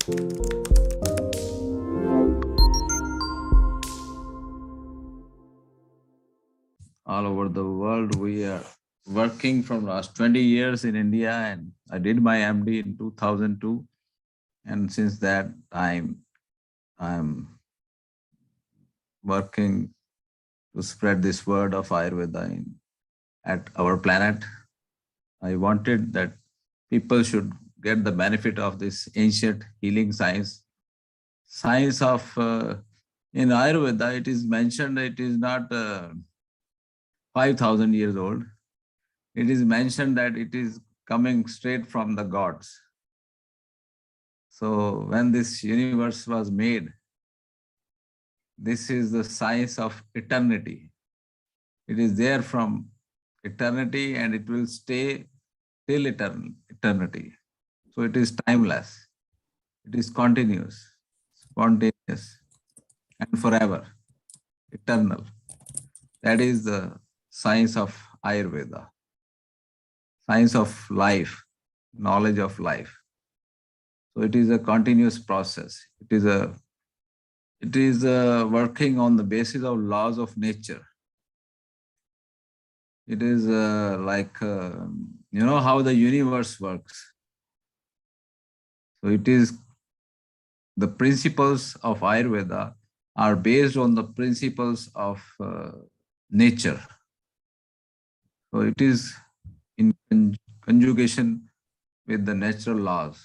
All over the world, we are working from last 20 years in India, and I did my MD in 2002. And since that time, I'm working to spread this word of Ayurveda at our planet. I wanted that people should get the benefit of this ancient healing science. Science of, in Ayurveda, it is mentioned it is not 5,000 years old. It is mentioned that it is coming straight from the gods. So when this universe was made, this is the science of eternity. It is there from eternity and it will stay till eternity. So it is timeless. It is continuous, spontaneous, and forever, eternal. That is the science of Ayurveda. Science of life, knowledge of life. So it is a continuous process. It is working on the basis of laws of nature. It is you know how the universe works. So it is the principles of Ayurveda are based on the principles of nature. So it is in conjugation with the natural laws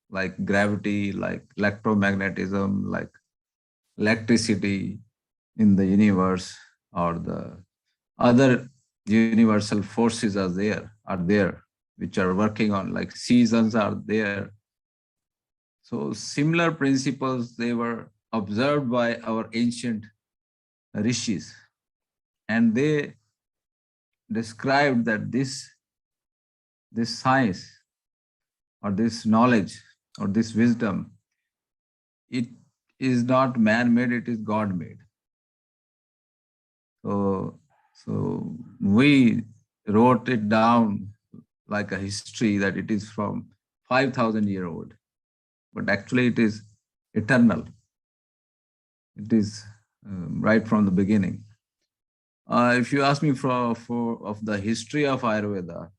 like gravity, like electromagnetism, like electricity in the universe, or the other universal forces are there, which are working on, like seasons are there. So similar principles, they were observed by our ancient rishis, and they described that this science or this knowledge or this wisdom, it is not man-made, it is God-made. So we wrote it down like a history that it is from 5,000 year old, but actually it is eternal. It is right from the beginning. If you ask me for of the history of Ayurveda,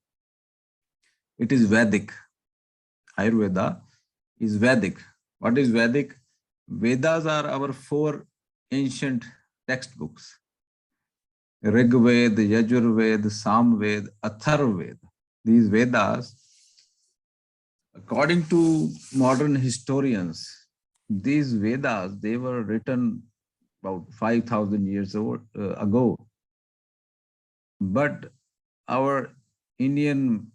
it is Vedic. Ayurveda is Vedic. What is Vedic? Vedas are our 4 ancient textbooks. Rig Veda, Yajur Veda, Sam Veda, Atharva Veda. These Vedas, according to modern historians, these Vedas, they were written about 5,000 years ago. But our Indian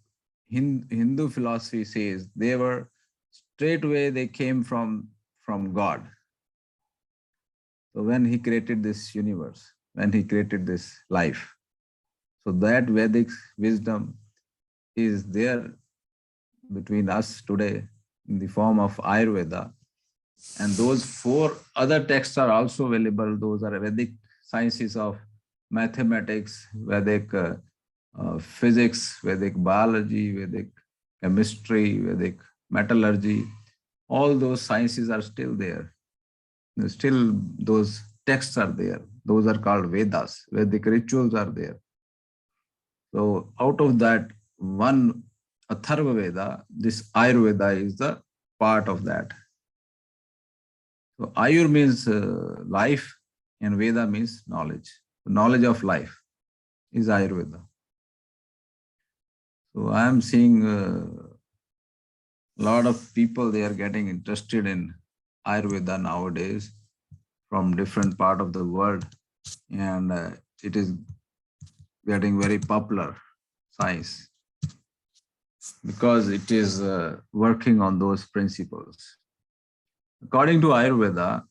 Hindu philosophy says they were straightway, they came from God. So when he created this universe, when he created this life, so that Vedic wisdom is there between us today in the form of Ayurveda. And those 4 other texts are also available. Those are Vedic sciences of mathematics, Vedic physics, Vedic biology, Vedic chemistry, Vedic metallurgy. All those sciences are still there. Still those texts are there. Those are called Vedas. Vedic rituals are there. So out of that one Atharva Veda, this Ayurveda is the part of that. So Ayur means life and Veda means knowledge. Knowledge of life is Ayurveda. So I am seeing a lot of people, they are getting interested in Ayurveda nowadays from different part of the world, and it is getting very popular science because it is working on those principles. According to Ayurveda,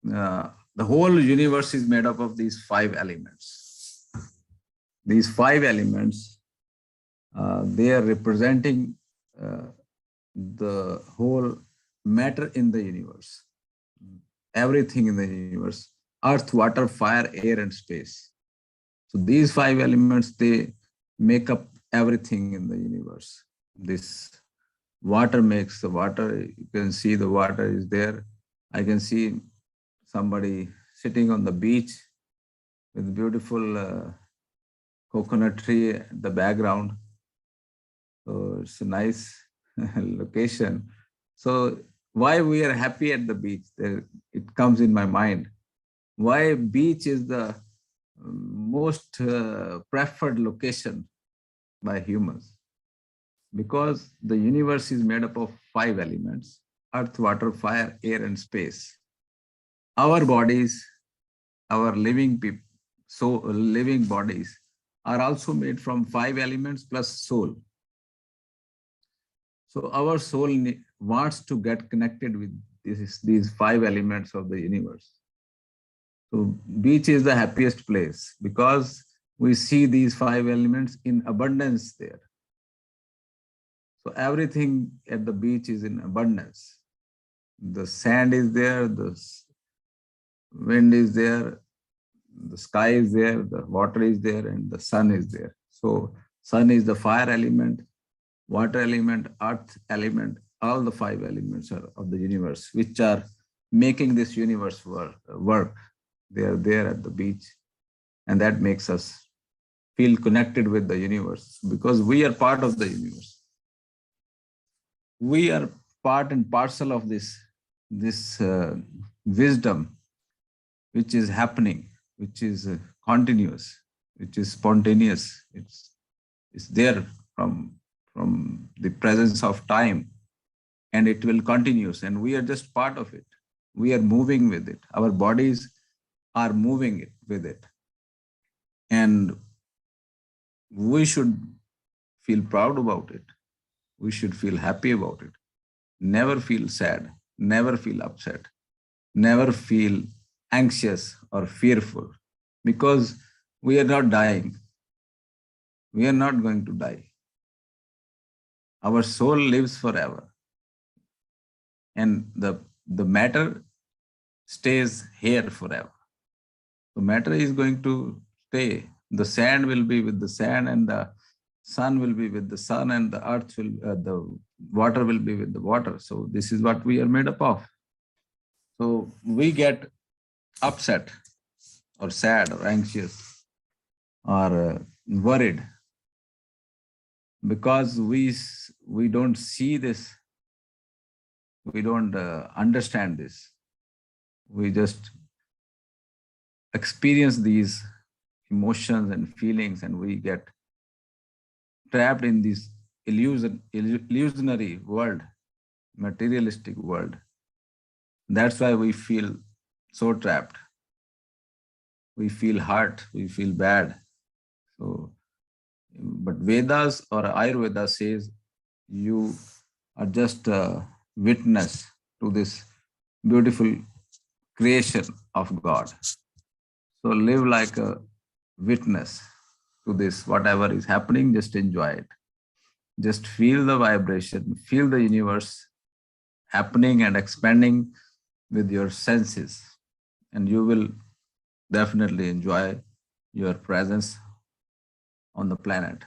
the whole universe is made up of these 5 elements. These 5 elements, they are representing the whole matter in the universe. Everything in the universe: earth, water, fire, air, and space. So these 5 elements, they make up everything in the universe. Water makes the water. You can see the water is there. I can see somebody sitting on the beach with beautiful coconut tree at the background. So it's a nice location. So why we are happy at the beach? It comes in my mind. Why beach is the most preferred location by humans? Because the universe is made up of 5 elements: earth, water, fire, air, and space. Our bodies, our living people, so living bodies are also made from 5 elements plus soul. So our soul wants to get connected with these 5 elements of the universe. So beach is the happiest place because we see these 5 elements in abundance there. So everything at the beach is in abundance. The sand is there, the wind is there, the sky is there, the water is there, and the sun is there. So sun is the fire element, water element, earth element, all the 5 elements of the universe, which are making this universe work. They are there at the beach. And that makes us feel connected with the universe because we are part of the universe. We are part and parcel of this wisdom, which is happening, which is continuous, which is spontaneous. It's there from the presence of time, and it will continue. And we are just part of it. We are moving with it. Our bodies are moving with it. And we should feel proud about it. We should feel happy about it. Never feel sad, never feel upset, never feel anxious or fearful, because we are not dying. We are not going to die. Our soul lives forever. And the matter stays here forever. The matter is going to stay. The sand will be with the sand, and the sun will be with the sun, and the earth will, the water will be with the water. So this is what we are made up of. So we get upset or sad or anxious or worried because we don't see this, we don't understand this. We just experience these emotions and feelings, and we get trapped in this illusionary world, materialistic world. That's why we feel so trapped. We feel hurt, we feel bad. So, but Vedas or Ayurveda says you are just a witness to this beautiful creation of God. So live like a witness to this, whatever is happening, just enjoy it. Just feel the vibration, feel the universe happening and expanding with your senses, and you will definitely enjoy your presence on the planet.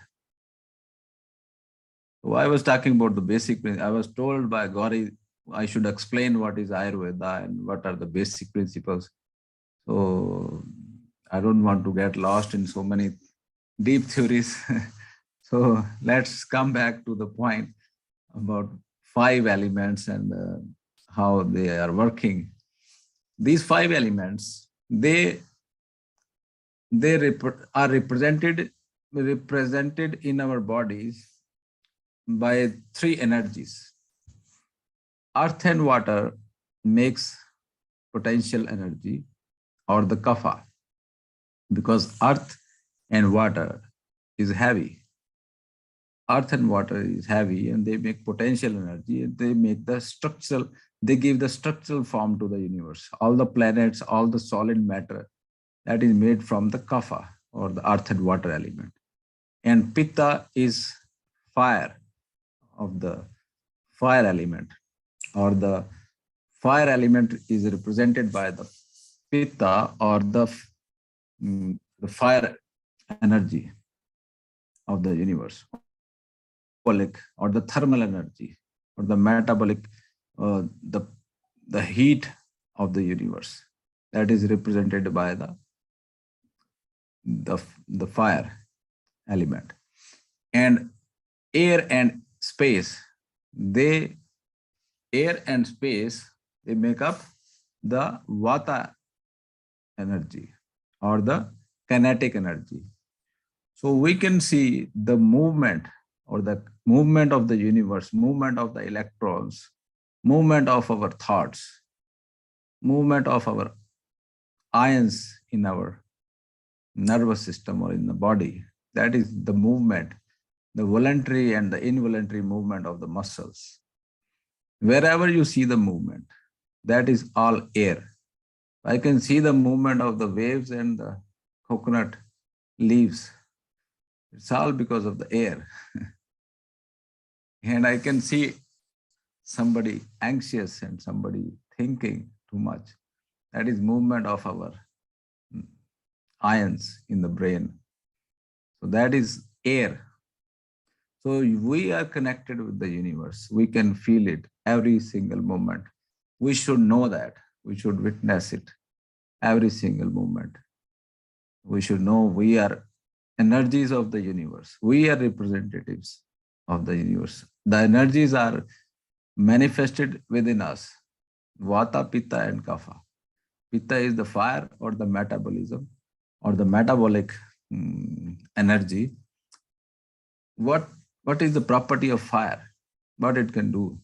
So I was talking about the basic, I was told by Gauri I should explain what is Ayurveda and what are the basic principles. So I don't want to get lost in so many deep theories. So let's come back to the point about 5 elements and how they are working. These 5 elements, they are represented in our bodies by 3 energies. Earth and water makes potential energy, or the kapha, because earth and water is heavy. Earth and water is heavy, and they make potential energy, and they make the structural, they give the structural form to the universe. All the planets, all the solid matter, that is made from the kapha, or the earth and water element. And pitta is fire, of the fire element, or the fire element is represented by the pitta, or the fire energy of the universe, or the thermal energy or the metabolic, uh, the, the heat of the universe. That is represented by the fire element. And air and space, they air and space, they make up the vata energy or the kinetic energy. So we can see the movement or the movement of the universe, movement of the electrons, movement of our thoughts, movement of our ions in our nervous system or in the body. That is the movement, the voluntary and the involuntary movement of the muscles. Wherever you see the movement, that is all air. I can see the movement of the waves and the coconut leaves. It's all because of the air. And I can see somebody anxious and somebody thinking too much. That is movement of our ions in the brain. So that is air. So we are connected with the universe. We can feel it every single moment. We should know that. We should witness it every single moment. We should know we are energies of the universe. We are representatives of the universe. The energies are manifested within us. Vata, Pitta, and Kapha. Pitta is the fire or the metabolism or the metabolic energy. What is the property of fire? What it can do?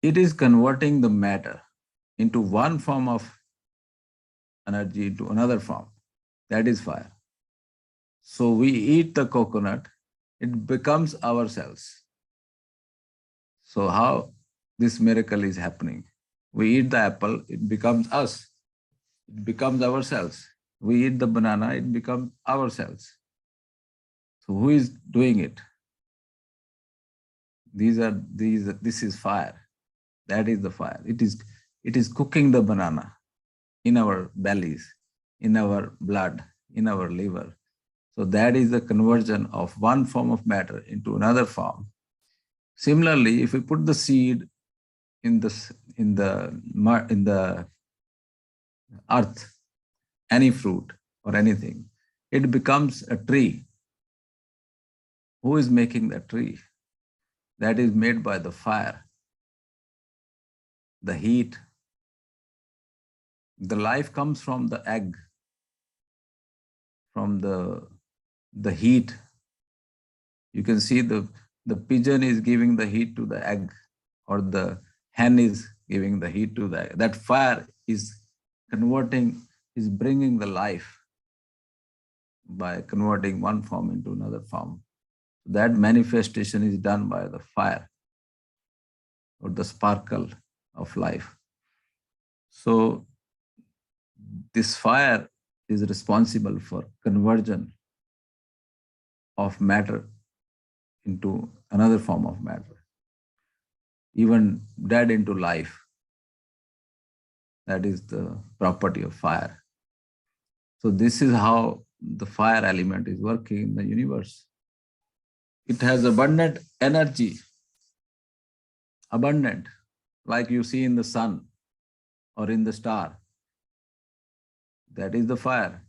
It is converting the matter into one form of energy into another form. That is fire. So we eat the coconut, it becomes ourselves. So how this miracle is happening? We eat the apple, it becomes us. It becomes ourselves. We eat the banana, it becomes ourselves. So who is doing it? This is fire. That is the fire. It is cooking the banana in our bellies, in our blood, in our liver. So that is the conversion of one form of matter into another form. Similarly, if we put the seed in the earth, any fruit or anything, it becomes a tree. Who is making that tree? That is made by the fire, the heat. The life comes from the egg, from the heat. You can see the pigeon is giving the heat to the egg, or the hen is giving the heat to the egg. That fire is bringing the life by converting one form into another form. That manifestation is done by the fire or the sparkle of life. So this fire is responsible for conversion of matter into another form of matter, even dead into life. That is the property of fire. So this is how the fire element is working in the universe. It has abundant energy, abundant, like you see in the sun or in the star. That is the fire.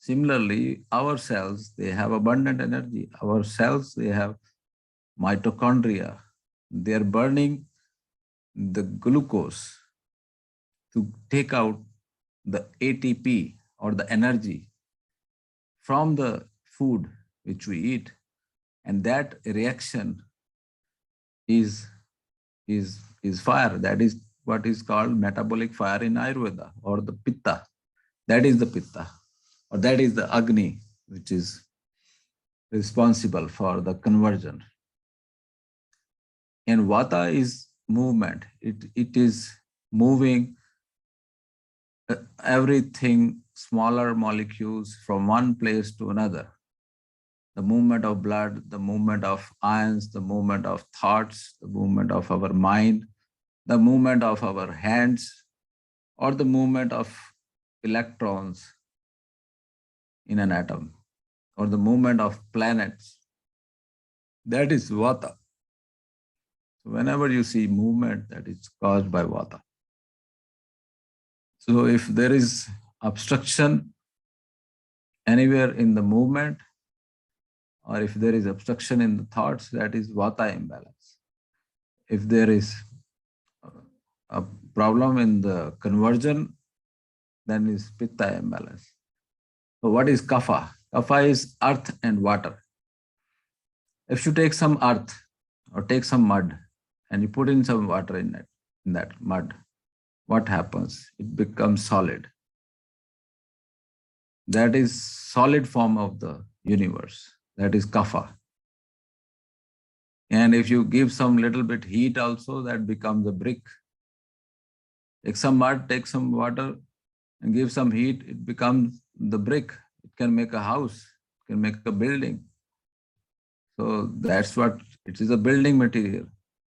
Similarly, our cells, they have abundant energy. Our cells, they have mitochondria. They are burning the glucose to take out the ATP or the energy from the food which we eat. And that reaction is fire. That is what is called metabolic fire in Ayurveda, or the Pitta. That is the Pitta, or that is the Agni, which is responsible for the conversion. And Vata is movement. It is moving everything, smaller molecules from one place to another. The movement of blood, the movement of ions, the movement of thoughts, the movement of our mind, the movement of our hands, or the movement of electrons in an atom, or the movement of planets. That is Vata. So whenever you see movement, that is caused by vata. So if there is obstruction anywhere in the movement, or if there is obstruction in the thoughts, that is vata imbalance. If there is a problem in the conversion, then is pitta imbalance. So what is kapha? Kapha is earth and water. If you take some earth or take some mud and you put in some water in that mud, what happens? It becomes solid. That is solid form of the universe. That is kapha. And if you give some little bit heat also, that becomes a brick. Take some mud, take some water, and give some heat, it becomes the brick. It can make a house, it can make a building. So that's what, it is a building material.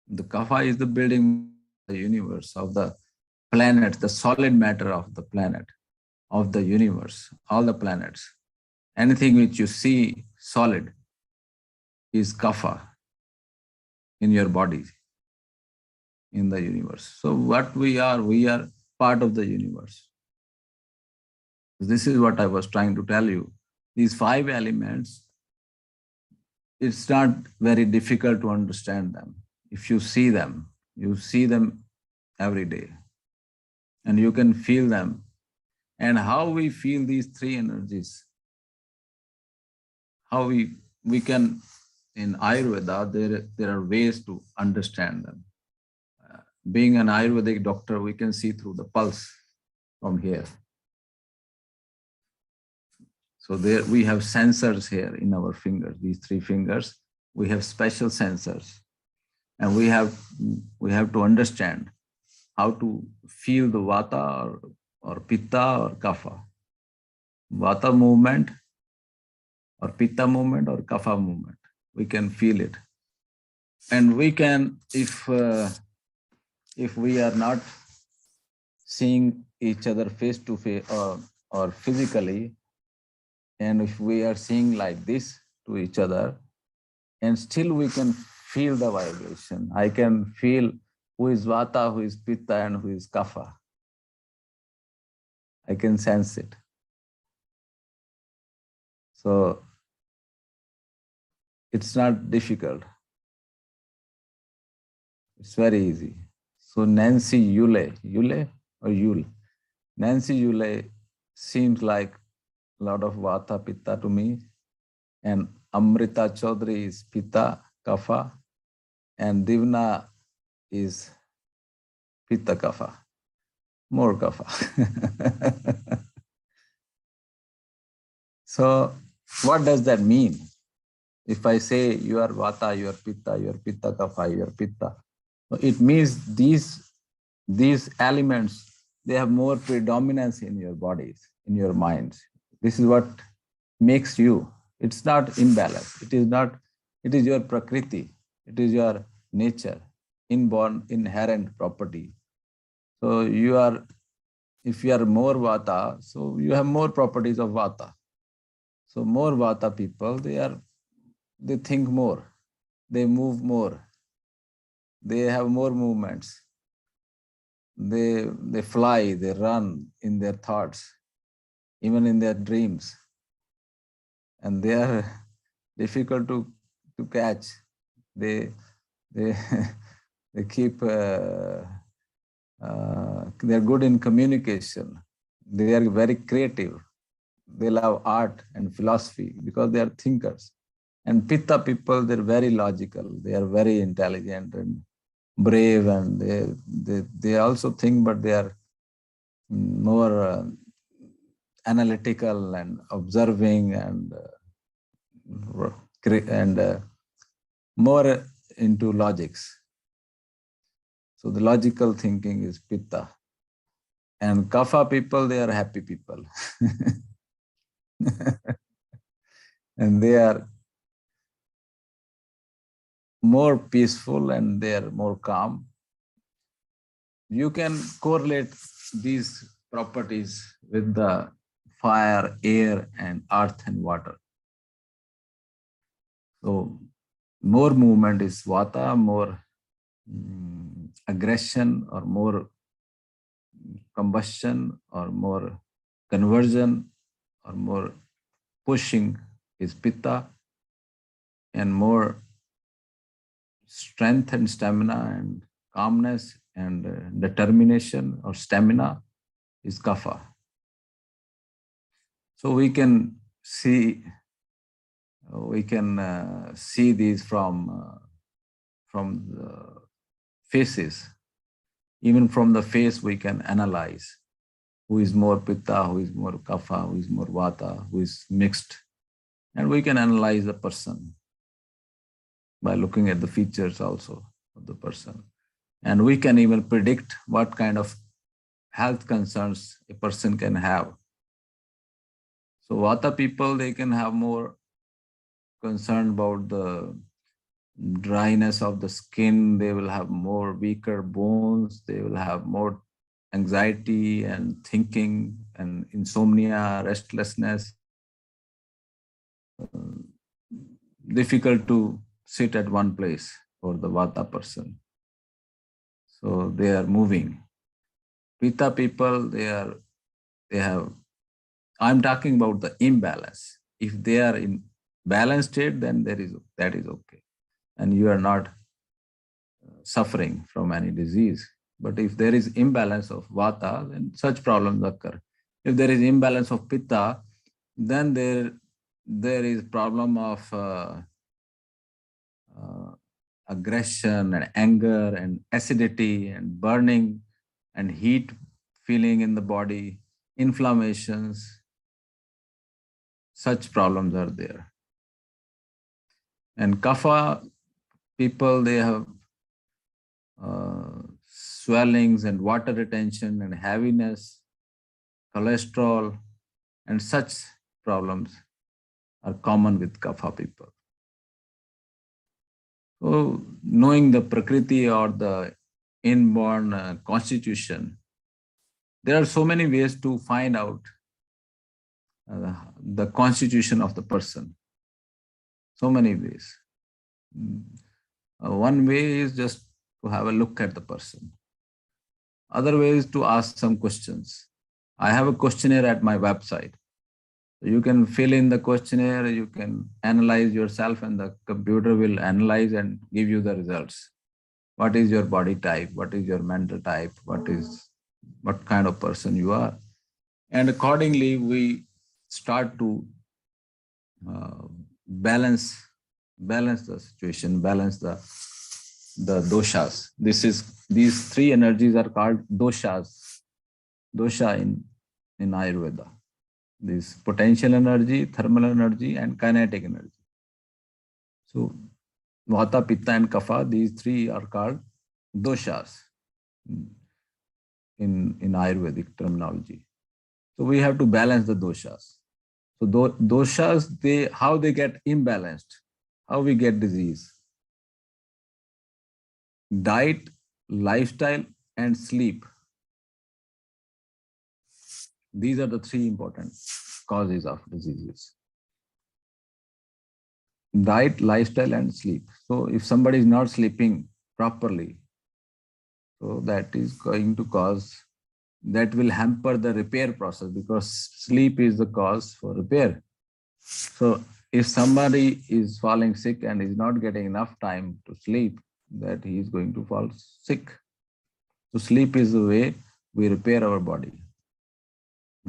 The kapha is the building of the universe, of the planet, the solid matter of the planet, of the universe, all the planets. Anything which you see solid is kapha in your body, in the universe. So what we are part of the universe. This is what I was trying to tell you. These 5 elements, it's not very difficult to understand them. If you see them every day, and you can feel them. And how we feel these 3 energies, how we can, in Ayurveda, there are ways to understand them. Being an Ayurvedic doctor, we can see through the pulse from here. So there we have sensors here in our fingers, these 3 fingers. We have special sensors. And we have to understand how to feel the vata or pitta or kapha. Vata movement or pitta movement or kapha movement. We can feel it. And we can, if we are not seeing each other face to face or physically, and if we are seeing like this to each other, and still we can feel the vibration. I can feel who is vata, who is pitta, and who is kapha. I can sense it. So it's not difficult. It's very easy. So Nancy Yule or Yule? Nancy Yule seems like a lot of vata, pitta to me. And Amrita Chaudhary is pitta, kapha. And Divna is pitta, kapha. More kapha. So what does that mean? If I say you are vata, you are pitta, kapha, you are pitta. It means these elements, they have more predominance in your bodies, in your minds. This is what makes you. It's not imbalance. It is your prakriti. It is your nature, inborn, inherent property. So if you are more vata, so you have more properties of vata. So more vata people, they think more, they move more, they have more movements. They fly, they run in their thoughts, even in their dreams. And they are difficult to catch. They they keep, they're good in communication. They are very creative. They love art and philosophy because they are thinkers. And pitta people, they're very logical. They are very intelligent and brave, and they also think, but they are more analytical and observing and more into logics. So the logical thinking is pitta. And kapha people, they are happy people. And they are more peaceful and they are more calm. You can correlate these properties with the fire, air, and earth and water. So more movement is vata, more aggression or more combustion or more conversion or more pushing is Pitta, and more strength and stamina and calmness and determination or stamina is Kapha. So we can see these from the faces. Even from the face we can analyze who is more Pitta, who is more Kapha, who is more Vata, who is mixed. And we can analyze the person by looking at the features also of the person. And we can even predict what kind of health concerns a person can have. So Vata people, they can have more concern about the dryness of the skin, they will have more weaker bones, they will have more anxiety and thinking and insomnia, restlessness. Difficult to sit at one place for the Vata person. So they are moving. Pitta people, they have, I'm talking about the imbalance. If they are in balanced state, then that is okay. And you are not suffering from any disease. But if there is imbalance of Vata, then such problems occur. If there is imbalance of Pitta, then there is problem of aggression and anger and acidity and burning and heat feeling in the body, inflammations. Such problems are there. And Kapha people, they have swellings and water retention and heaviness, cholesterol, and such problems are common with Kapha people. So knowing the Prakriti or the inborn constitution, there are so many ways to find out the constitution of the person. So many ways. One way is just to have a look at the person. Other way is to ask some questions. I have a questionnaire at my website. You can fill in the questionnaire, you can analyze yourself, and the computer will analyze and give you the results. What is your body type? What is your mental type? What kind of person you are? And accordingly, we start to balance the situation, balance the doshas. These three energies are called doshas. Dosha in Ayurveda. This potential energy, thermal energy, and kinetic energy. So Vata, Pitta, and Kapha, these three are called doshas in Ayurvedic terminology. So we have to balance the doshas. So doshas, how they get imbalanced, how we get disease. Diet, lifestyle, and sleep. These are the three important causes of diseases. Diet, lifestyle, and sleep. So if somebody is not sleeping properly, so that is going to cause, that will hamper the repair process, because sleep is the cause for repair. So if somebody is falling sick and is not getting enough time to sleep, that he is going to fall sick. So sleep is the way we repair our body.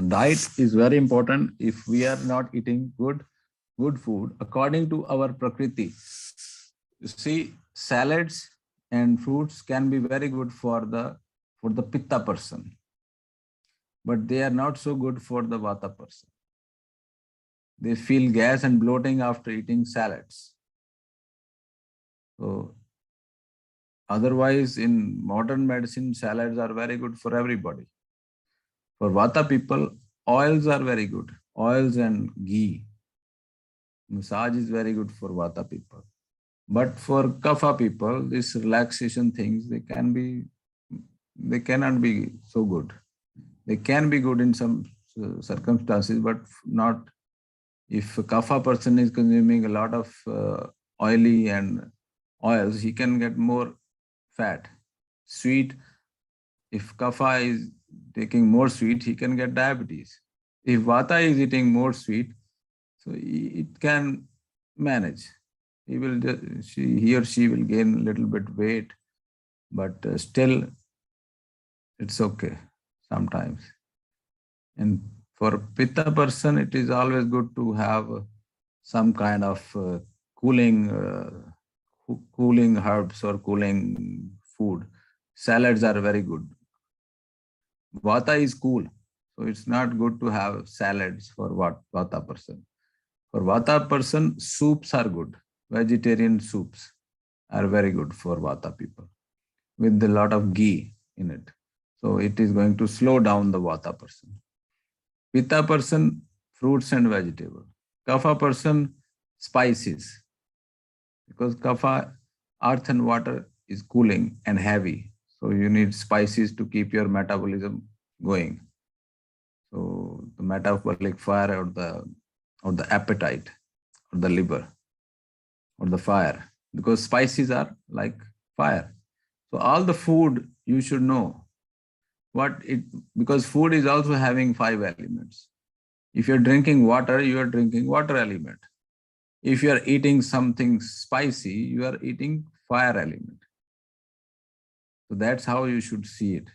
Diet is very important. If we are not eating good food according to our prakriti, you see, salads and fruits can be very good for the pitta person, but they are not so good for the vata person. They feel gas and bloating after eating salads. So otherwise, in modern medicine, salads are very good for everybody. For vata people, oils are very good. Oils and ghee. Massage is very good for vata people. But for kapha people, these relaxation things, they cannot be so good. They can be good in some circumstances, but not if a kapha person is consuming a lot of oily and oils, he can get more fat. Sweet, if kapha is taking more sweet, he can get diabetes. If vata is eating more sweet, so it can manage. He or she will gain a little bit weight, but still it's okay sometimes. And for pitta person, it is always good to have some kind of cooling herbs or cooling food. Salads are very good. Vata is cool, so it's not good to have salads for vata person. For vata person, soups are good. Vegetarian soups are very good for vata people with a lot of ghee in it. So it is going to slow down the vata person. Pitta person, fruits and vegetables. Kapha person, spices. Because kapha, earth and water is cooling and heavy. So you need spices to keep your metabolism going. So the metabolic fire or the appetite or the liver or the fire. Because spices are like fire. So all the food you should know because food is also having 5 elements. If you're drinking water, you are drinking water element. If you are eating something spicy, you are eating fire element. So that's how you should see it.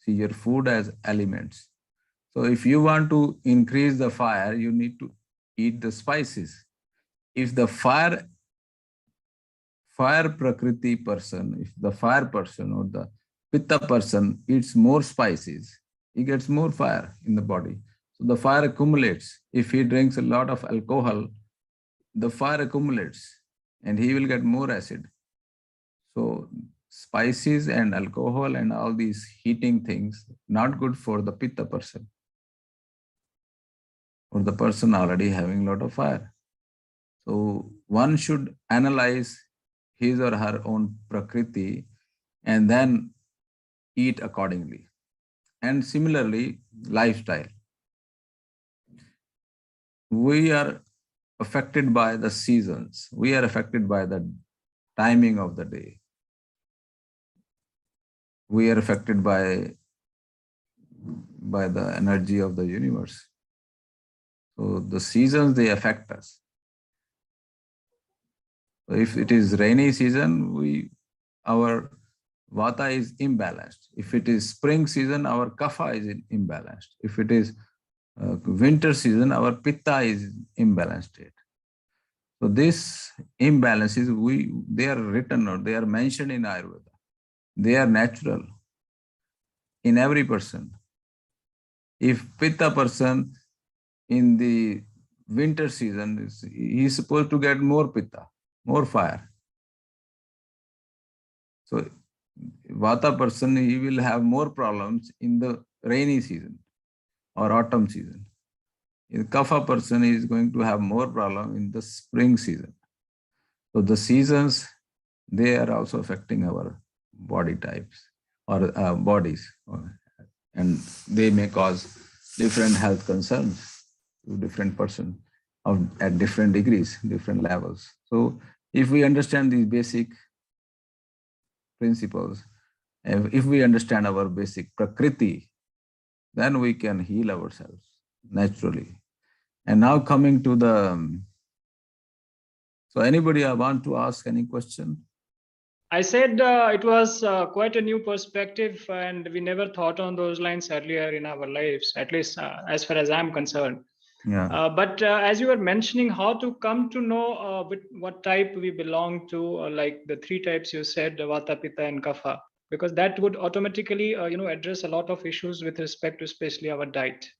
See your food as elements. So if you want to increase the fire, you need to eat the spices. If the fire prakriti person, if the fire person or the pitta person eats more spices, he gets more fire in the body. So the fire accumulates. If he drinks a lot of alcohol, the fire accumulates and he will get more acid. So spices and alcohol and all these heating things, not good for the pitta person or the person already having a lot of fire. So one should analyze his or her own prakriti and then eat accordingly. And similarly, lifestyle. We are affected by the seasons. We are affected by the timing of the day. We are affected by the energy of the universe. So the seasons, they affect us. So if it is rainy season, our vata is imbalanced. If it is spring season, our kapha is imbalanced. If it is winter season, our pitta is imbalanced state. So these imbalances, they are written or they are mentioned in Ayurveda. They are natural in every person. If pitta person in the winter season, he is supposed to get more pitta, more fire. So vata person, he will have more problems in the rainy season or autumn season. The kapha person is going to have more problem in the spring season. So the seasons, they are also affecting our body types or bodies, and they may cause different health concerns to different person at different degrees, different levels. So if we understand these basic principles, if we understand our basic prakriti, then we can heal ourselves naturally. And now coming to so anybody want to ask any question? I said it was quite a new perspective, and we never thought on those lines earlier in our lives, at least as far as I'm concerned. Yeah. But as you were mentioning, how to come to know what type we belong to, like the 3 types you said, Vata, Pitta, and Kapha, because that would automatically, address a lot of issues with respect to especially our diet.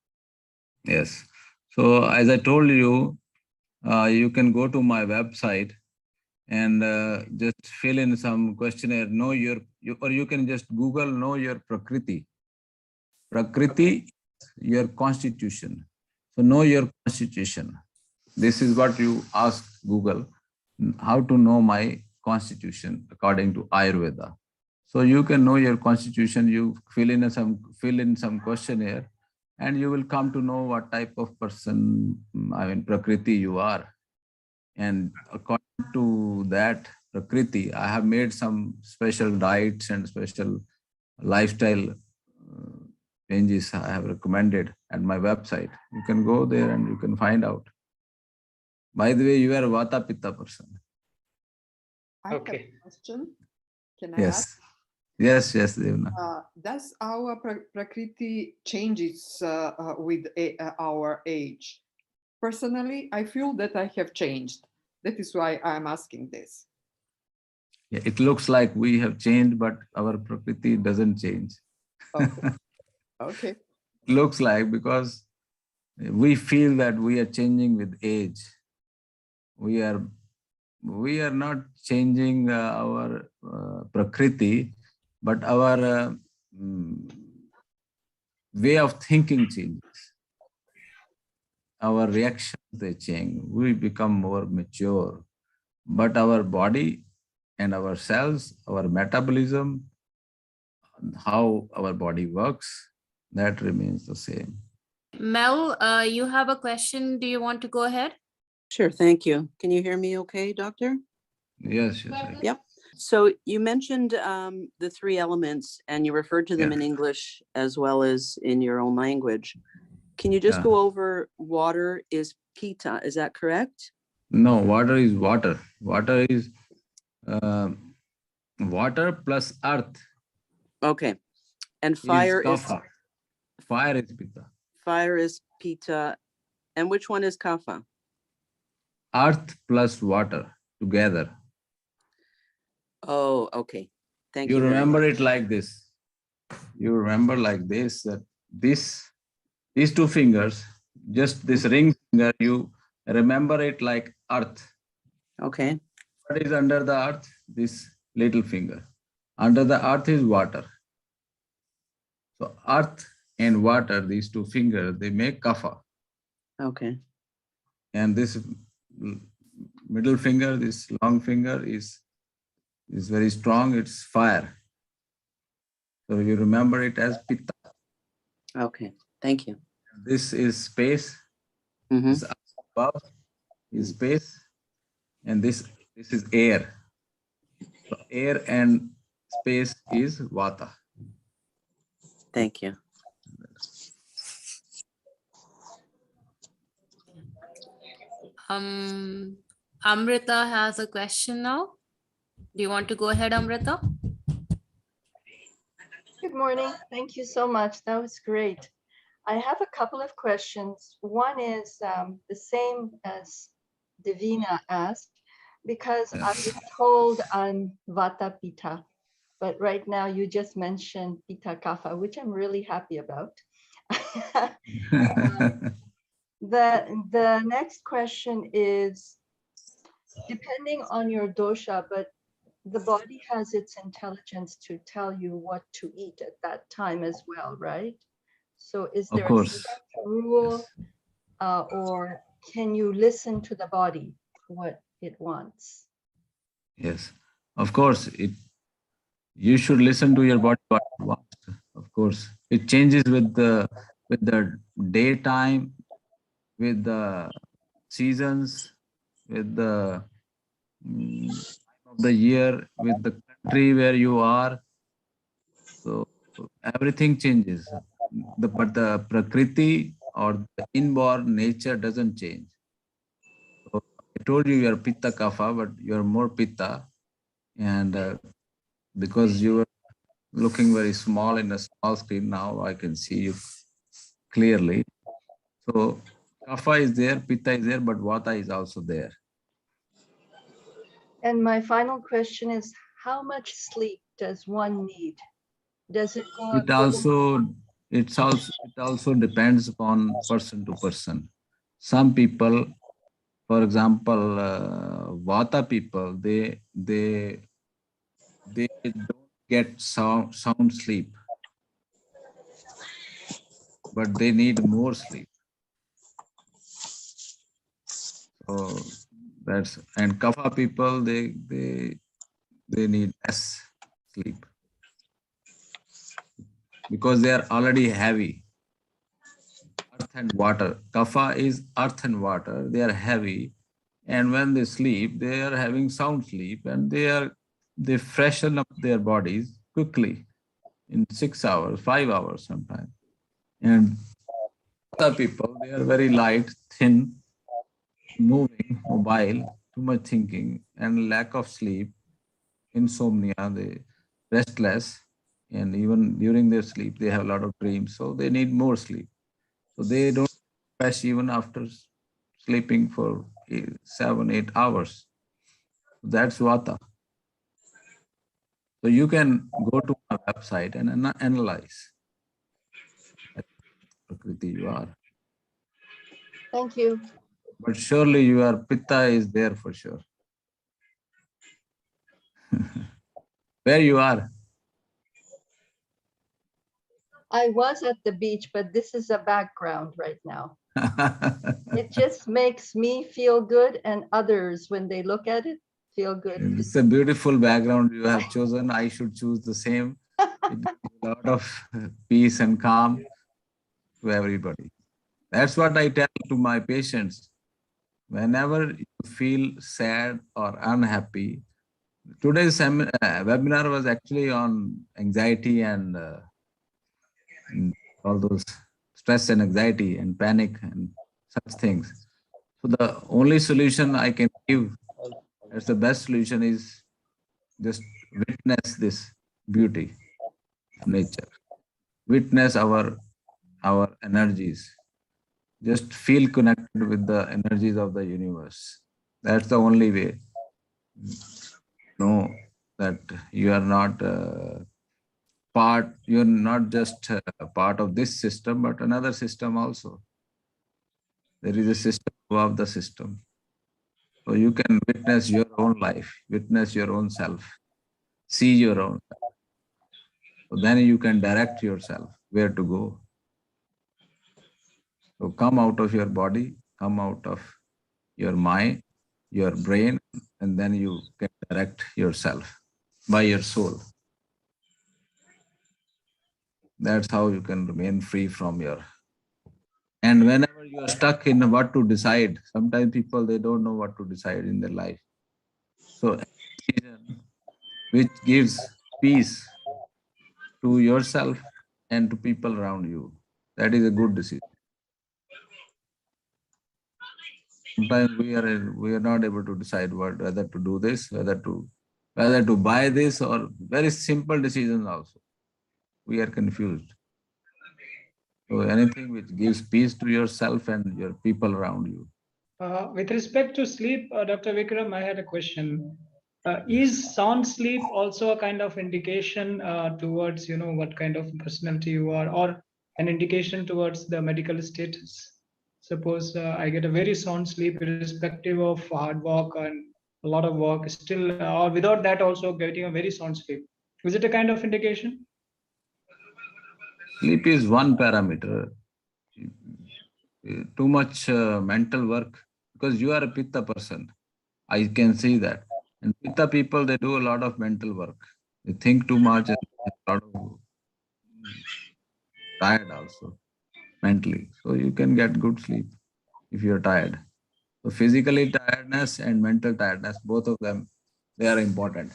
Yes. So as I told you, you can go to my website and just fill in some questionnaire, or you can just Google know your prakriti. Prakriti, your constitution. So know your constitution. This is what you ask Google, how to know my constitution according to Ayurveda. So you can know your constitution, you fill in some questionnaire, and you will come to know what type of person, Prakriti you are. And according to that Prakriti, I have made some special diets and special lifestyle changes I have recommended at my website. You can go there and you can find out. By the way, you are a Vata Pitta person. I have Okay. a question. Can I Yes. ask? Yes, yes, Devna. Does our Prakriti changes with our age? Personally, I feel that I have changed. That is why I'm asking this. Yeah, it looks like we have changed, but our Prakriti doesn't change. Okay. Okay. Looks like, because we feel that we are changing with age. We are not changing our Prakriti, but our way of thinking changes. Our reactions, they change. We become more mature. But our body and our cells, our metabolism, how our body works, that remains the same. Mel, you have a question. Do you want to go ahead? Sure, thank you. Can you hear me okay, Doctor? Yes, yes. Yep. So you mentioned the three elements and you referred to them in English as well as in your own language. Can you just go over water is Pitta, is that correct? No, water is water. Water is water plus earth. Okay. And fire is Kapha. Fire is Pitta. Fire is Pitta. And which one is Kapha? Earth plus water together. Oh, okay. Thank you. You very remember much. it like this. You remember like this, that these two fingers, just this ring finger, you remember it like earth. Okay. What is under the earth? This little finger. Under the earth is water. So earth and water, these two fingers, they make kapha. Okay. And this middle finger, this long finger is very strong, it's fire. So you remember it as pitta. Okay. Thank you. This is space. Mm-hmm. This above is space. And this is air. So air and space is vata. Thank you. Amrita has a question now. Do you want to go ahead, Amrita? Good morning. Thank you so much. That was great. I have a couple of questions. One is the same as Divina asked, because I was told I'm Vata Pitta, but right now you just mentioned Pitta Kapha, which I'm really happy about. The next question is, depending on your dosha, but the body has its intelligence to tell you what to eat at that time as well, right? So is there a strict rule, or can you listen to the body, what it wants? Yes, of course. You should listen to your body what it wants. Of course, it changes with the daytime, with the seasons, with the time of the year, with the country where you are. So everything changes. But the prakriti or the inborn nature doesn't change. So I told you are pitta kapha, but you are more pitta, and because you were looking very small in a small screen, now I can see you clearly. So kapha is there, pitta is there, but vata is also there. And my final question is, how much sleep does one need? Does it go? It also depends upon person to person. Some people, for example, vata people, they don't get sound sleep, but they need more sleep. So and kapha people, they need less sleep because they are already heavy. Earth and water. Kapha is earth and water. They are heavy, And when they sleep, they are having sound sleep, and they freshen up their bodies quickly in 6 hours, 5 hours sometimes. And other people, they are very light, thin, moving, mobile, too much thinking, and lack of sleep, insomnia, they restless, and even during their sleep, they have a lot of dreams. So they need more sleep. So they don't crash even after sleeping for 7, 8 hours. That's Vata. So you can go to my website and analyze what Prakriti you are. Thank you. But surely your Pitta is there for sure. Where you are? I was at the beach, but this is a background right now. It just makes me feel good, and others, when they look at it, feel good. It's a beautiful background you have chosen. I should choose the same. It gives a lot of peace and calm to everybody. That's what I tell to my patients. Whenever you feel sad or unhappy, today's webinar was actually on anxiety and all those stress and anxiety and panic and such things. So the only solution I can give, as the best solution, is just witness this beauty of nature. Witness our energies. Just feel connected with the energies of the universe. That's the only way. Know that you are not you're not just a part of this system, but another system also. There is a system above the system. So you can witness your own life, witness your own self, see your own self. So then you can direct yourself where to go. So come out of your body, come out of your mind, your brain, and then you can direct yourself by your soul. That's how you can remain free from your... And whenever you are stuck in what to decide, sometimes people, they don't know what to decide in their life. So a decision which gives peace to yourself and to people around you, that is a good decision. Sometimes we are not able to decide whether to do this, whether to buy this, or very simple decisions also. We are confused. So anything which gives peace to yourself and your people around you. With respect to sleep, Dr. Vikram, I had a question. Is sound sleep also a kind of indication towards, what kind of personality you are, or an indication towards the medical status? Suppose I get a very sound sleep, irrespective of hard work and a lot of work, still, or without that also getting a very sound sleep. Is it a kind of indication? Sleep is one parameter. Too much mental work, because you are a Pitta person. I can see that. And Pitta people, they do a lot of mental work. They think too much and a lot of tired also mentally. So you can get good sleep if you're tired. So physically tiredness and mental tiredness, both of them, they are important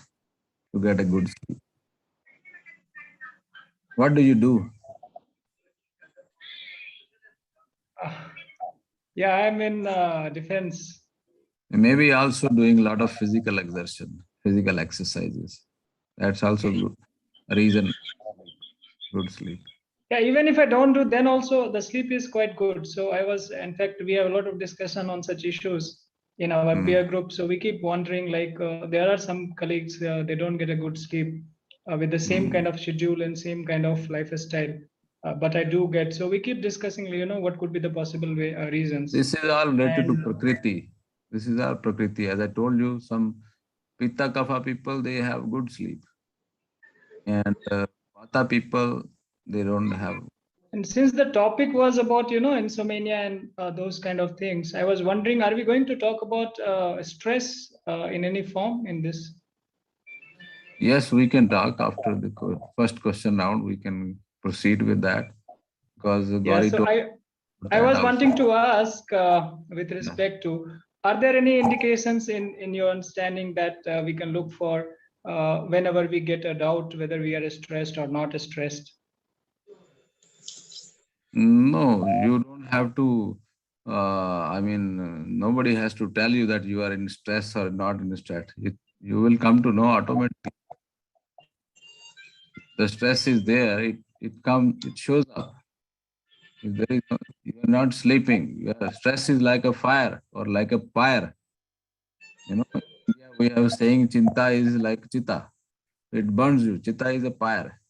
to get a good sleep. What do you do? Yeah, I'm in defense. Maybe also doing a lot of physical exertion, physical exercises. That's also good. A reason good sleep. Yeah, even if I don't do, then also the sleep is quite good. So in fact, we have a lot of discussion on such issues in our peer group. So we keep wondering, like, there are some colleagues, they don't get a good sleep with the same kind of schedule and same kind of lifestyle. But I do get, so we keep discussing, what could be the possible reasons. This is all related to Prakriti. This is all Prakriti. As I told you, some Pitta Kapha people, they have good sleep. And Vata people, they don't have. And since the topic was about, insomnia and those kind of things, I was wondering, are we going to talk about stress in any form in this? Yes, we can talk after the first question round. We can proceed with that, because Yeah, so I was wanting to ask with respect to are there any indications in your understanding that we can look for whenever we get a doubt whether we are stressed or not stressed? No, you don't have to. Nobody has to tell you that you are in stress or not in stress. You will come to know automatically. The stress is there. It shows up. If there is you are not sleeping. Your stress is like a fire or like a pyre. You know, in India we have saying chinta is like chita. It burns you. Chitta is a pyre.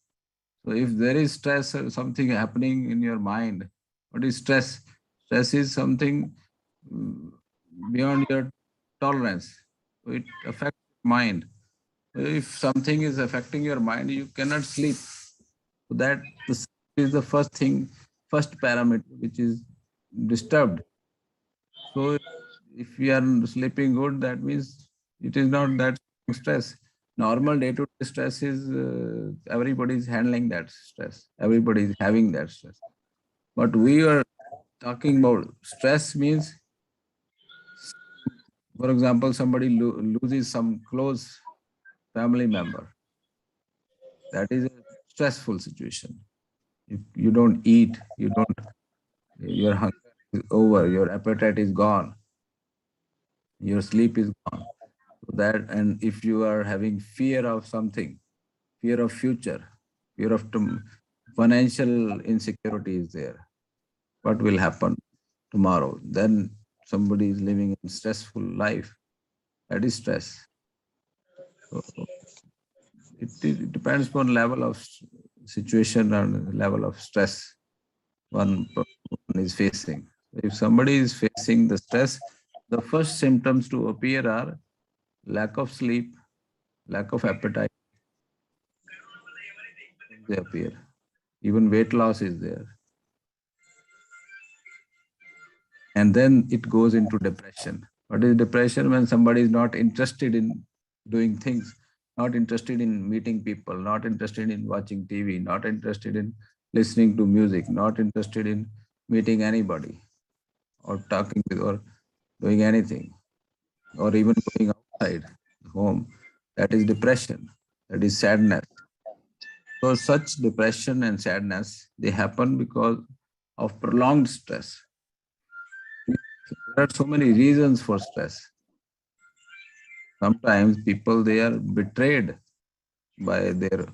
So if there is stress or something happening in your mind, what is stress? Stress is something beyond your tolerance. So it affects mind. If something is affecting your mind, you cannot sleep. So that is the first thing, first parameter which is disturbed. So if you are sleeping good, that means it is not that stress. Normal day-to-day stress is everybody is handling that stress. Everybody is having that stress. But we are talking about stress means, for example, somebody loses some close family member. That is a stressful situation. If you don't eat, your hunger is over, your appetite is gone, your sleep is gone. So that, and if you are having fear of something, fear of future, fear of financial insecurity is there. What will happen tomorrow? Then somebody is living a stressful life. That is stress. So it depends upon level of situation and level of stress one is facing. If somebody is facing the stress, the first symptoms to appear are lack of sleep, lack of appetite. They appear. Even weight loss is there. And then it goes into depression. What is depression? When somebody is not interested in doing things, not interested in meeting people, not interested in watching TV, not interested in listening to music, not interested in meeting anybody or talking with or doing anything, or even going outside home. That is depression. That is sadness. So such depression and sadness, they happen because of prolonged stress. There are so many reasons for stress. Sometimes people, they are betrayed by their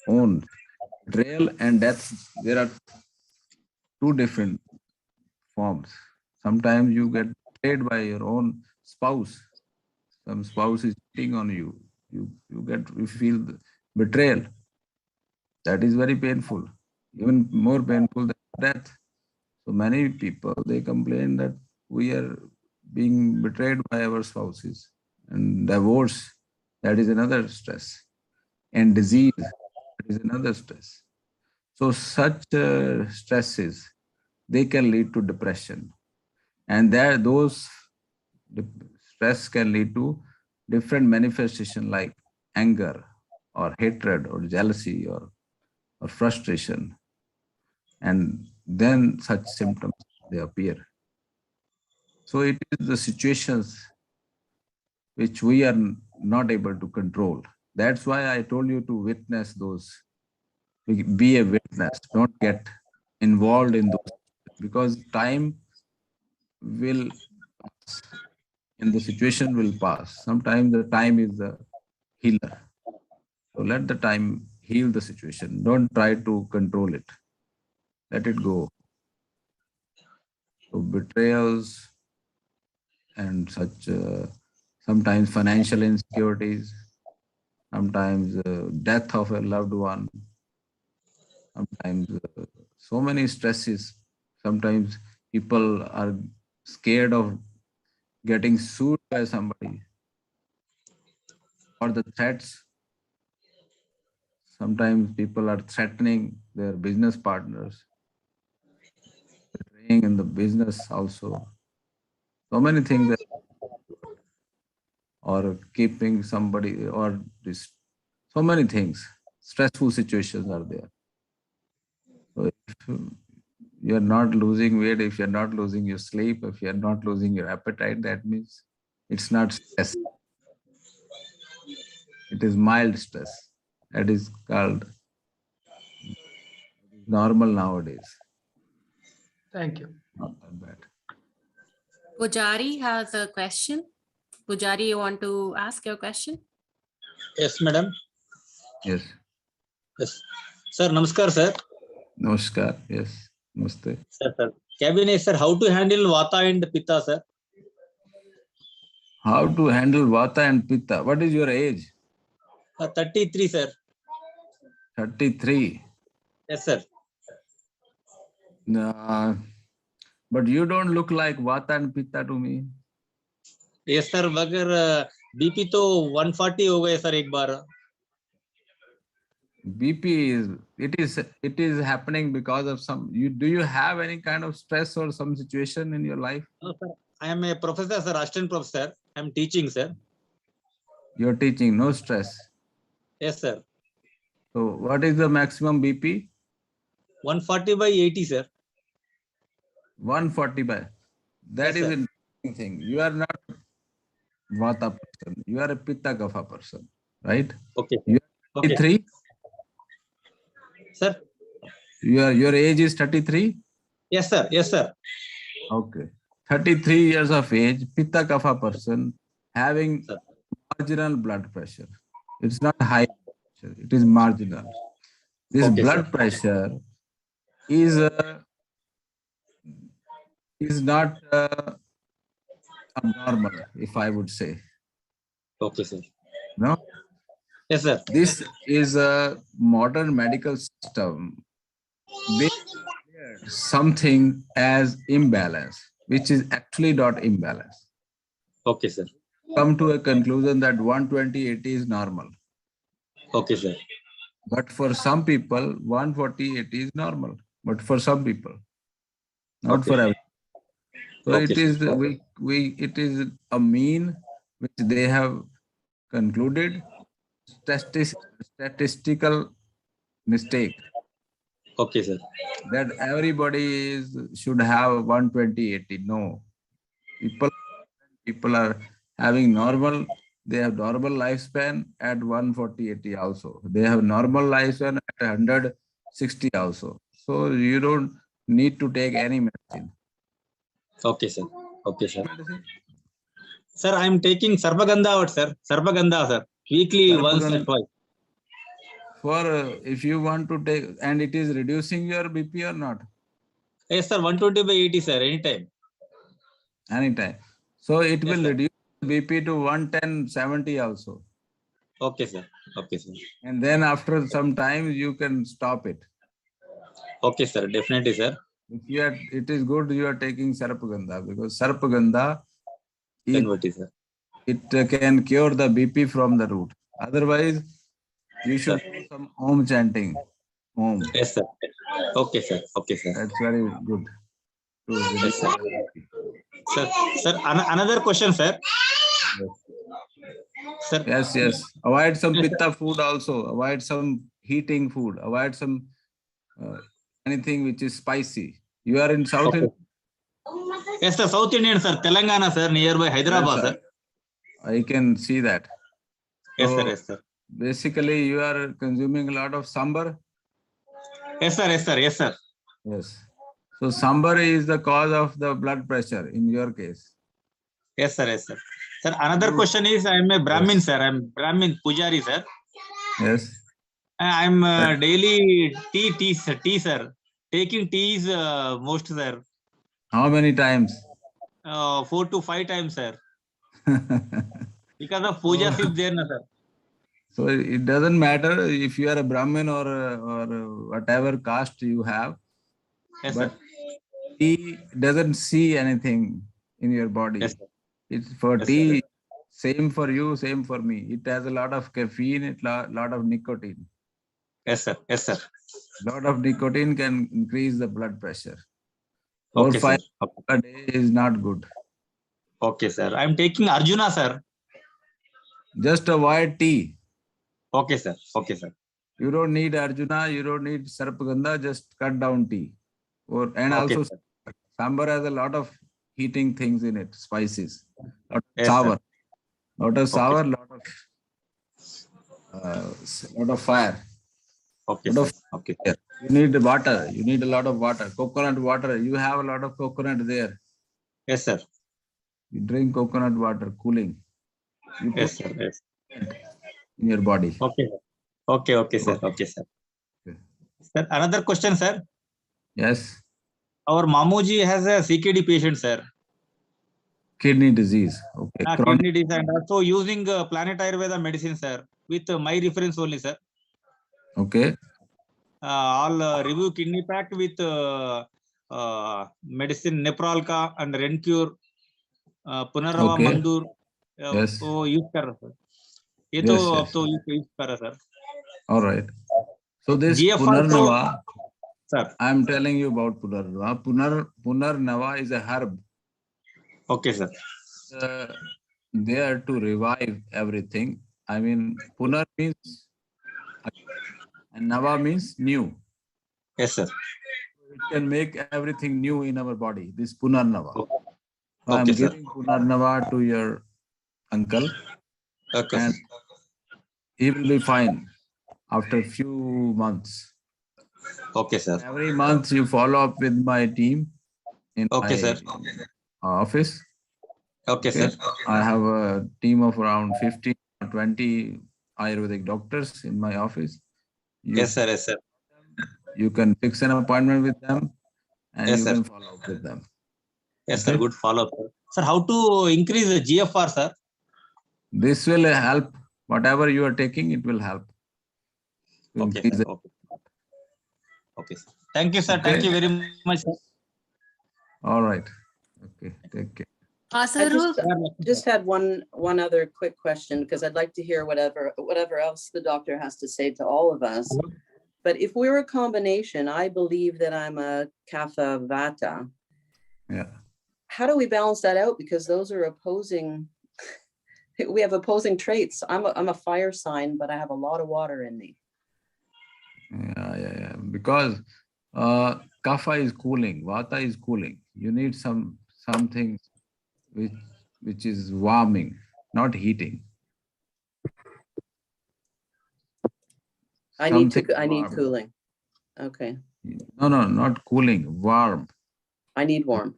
own. Betrayal and death, there are two different forms. Sometimes you get betrayed by your own spouse. Some spouse is cheating on you. You feel the betrayal. That is very painful, even more painful than death. So many people, they complain that we are being betrayed by our spouses. And divorce, that is another stress. And disease, that is another stress. So such stresses, they can lead to depression. And those stress can lead to different manifestation like anger or hatred or jealousy or frustration. And then such symptoms, they appear. So it is the situations which we are not able to control. That's why I told you to witness those. Be a witness. Don't get involved in those, because time will pass and the situation will pass. Sometimes the time is the healer. So let the time heal the situation. Don't try to control it. Let it go. So betrayals and such, sometimes financial insecurities, sometimes death of a loved one, sometimes so many stresses. Sometimes people are scared of getting sued by somebody, or the threats. Sometimes people are threatening their business partners, betraying in the business also. So many things, or keeping somebody, or this, so many things. Stressful situations are there. So if you're not losing weight, if you're not losing your sleep, if you're not losing your appetite, that means it's not stress. It is mild stress. That is called normal nowadays. Thank you. Not that bad. Pujari has a question. Pujari, you want to ask your question? Yes, madam. Yes. Yes. Sir, namaskar, sir. Namaskar. Yes. Namaste. Sir. Cabinet, sir, how to handle Vata and Pitta, sir? How to handle Vata and Pitta? What is your age? 33, sir. 33. Yes, sir. But you don't look like Vata and Pitta to me. Yes, sir. मगर BP तो 140 हो गए, sir, एक बार. BP it is happening because of some. Do you have any kind of stress or some situation in your life? No, sir. I am a professor, sir, assistant professor. I am teaching, sir. You're teaching, no stress. Yes, sir. So what is the maximum BP? 140/80, sir. 140 by. That Yes, is sir. an interesting thing. You are not Vata person. You are a Pitta Kapha person, right? Okay. You are 33. Okay. Sir. Your age is 33. Yes, sir. Yes, sir. Okay. 33 years of age, Pitta Kapha person having Sir. marginal blood pressure. It's not high pressure, it is marginal. This Okay, blood sir. pressure is not abnormal, if I would say. Okay, sir. No? Yes, sir. This is a modern medical system. They declared something as imbalance, which is actually not imbalance. Okay, sir. Come to a conclusion that 120/80 is normal. Okay, sir. But for some people, 140/80 is normal. But for some people, not Okay. for everyone. So Okay, it is it is a mean which they have concluded statistical mistake Okay, sir. that everybody should have 120/80. No, people are having normal. They have normal lifespan at 140/80 also. They have normal lifespan at 160 also. So you don't need to take any medicine. Okay, sir. Okay, sir. Medicine? Sir, I am taking Sarvagandha out, sir. Sarvagandha, sir. Weekly once or twice. For if you want to take, and it is reducing your BP or not? Yes, sir. 120/80, sir. Anytime. Anytime. So it Yes, will sir. reduce BP to 110/70 also. Okay, sir. Okay, sir. And then after some time you can stop it. Okay, sir. Definitely, sir. If you are, it is good you are taking Sarpagandha, because Sarpagandha it can cure the BP from the root. Otherwise, you should do some Om chanting. Om. Yes, sir. Okay, sir. Okay, sir. That's very good. Yes, sir. Sir, another question, sir. Sir. Yes. Avoid some pitta food also. Avoid some heating food. Avoid some anything which is spicy. You are in South India? Yes, sir. South Indian, sir. Telangana, sir. Nearby Hyderabad, Yes, sir. I can see that. Yes, So sir. Yes, sir. basically, you are consuming a lot of sambar? Yes, sir. Yes, sir. Yes, sir. Yes. So sambar is the cause of the blood pressure in your case. Yes, sir. Yes, sir. Sir, another question is, I am a Brahmin, sir. I am Brahmin Pujari, sir. Yes. I am daily tea, sir. Taking tea is most, sir. How many times? 4 to 5 times, sir. Because of pujas is there, na, sir. So it doesn't matter if you are a Brahmin or whatever caste you have. Yes, but sir. tea doesn't see anything in your body. Yes, sir. It's for Yes, tea, sir. same for you, same for me. It has a lot of caffeine, a lot of nicotine. Yes, sir. Yes, sir. Lot of nicotine can increase the blood pressure. 4 Okay, 5 sir. Okay. a day is not good. Okay, sir. I am taking Arjuna, sir. Just avoid tea. Okay, sir. Okay, sir. You don't need Arjuna, you don't need Sarpagandha, just cut down tea. And Okay, also sir. sambar has a lot of heating things in it, spices, lot of Yes, sour, sir. lot of Okay. sour, lot of fire, Okay, lot sir. of Okay. fire. You need water. You need a lot of water. Coconut water. You have a lot of coconut there. Yes, sir. You drink coconut water, cooling. You put Yes, sir. Yes. in your body. Okay, sir. Okay, okay, sir. Okay, sir. Okay. Sir, another question, sir. Yes. Our Mamuji has a CKD patient, sir. Kidney disease. Okay. Chronic. Kidney disease and also using Planet Ayurveda medicine, sir, with my reference only, sir. Okay. All review kidney pack with medicine Nepralka and Rencure, Punarava Okay. Mandur. Yes. तो use कर रहा sir ये तो Yes. अब Yes. तो use कर रहा sir All right. So this GFR तो Punarnava, sir I am telling you about Punarnava. Punarnava is a herb. Okay sir There to revive everything. I mean, Punar means and Nava means new. Yes sir It can make everything new in our body. This Punarnava. So I am okay sir giving Punarnava to your uncle, okay and he will be fine after few months. Okay sir Every month you follow up with my team in okay my sir office. Okay Okay. Sir I have a team of around 15 or 20 Ayurvedic doctors in my office. Yes sir You can fix an appointment with them and yes you sir can follow up with them. Yes sir Okay. Good follow up sir how to increase GFR sir This will help. Whatever you are taking, it will help to okay increase sir it. Okay sir thank you sir Okay. Thank you very much sir All right. Okay. Take care. I Sarul, just had one other quick question, because I'd like to hear whatever else the doctor has to say to all of us. But if we're a combination, I believe that I'm a Kapha Vata. Yeah. How do we balance that out? Because those are opposing. We have opposing traits. I'm a fire sign, but I have a lot of water in me. Yeah. Because kapha is cooling, vata is cooling. You need something which is warming, not heating. I need Warm. cooling. Okay. No, not cooling, warm. I need warm.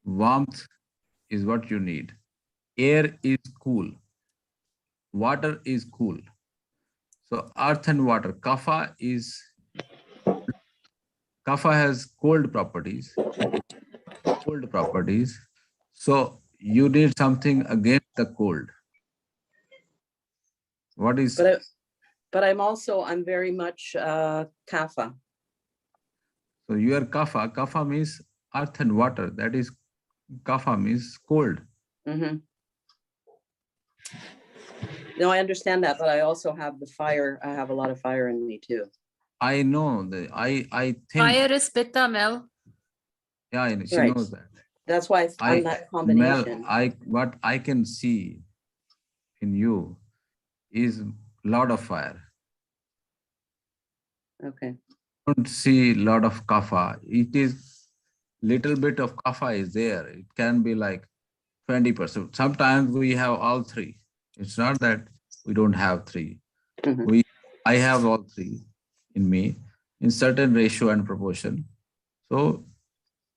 Warmth is what you need. Air is cool. Water is cool. So earth and water. Kapha has cold properties. So you need something against the cold. What is? But I'm very much Kapha. So you are kapha. Kapha means earth and water. That is, kapha means cold. Mm-hmm. No, I understand that, but I also have the fire. I have a lot of fire in me too. I know that. I think. fire is Pitta, Mel. Yeah, she Right. knows that. That's why I'm that combination. Mel, what I can see in you is lot of fire. Okay. I don't see lot of kapha. It is little bit of kapha is there. It can be like 20%. Sometimes we have all three. It's not that we don't have three. Mm-hmm. I have all three in me in certain ratio and proportion. So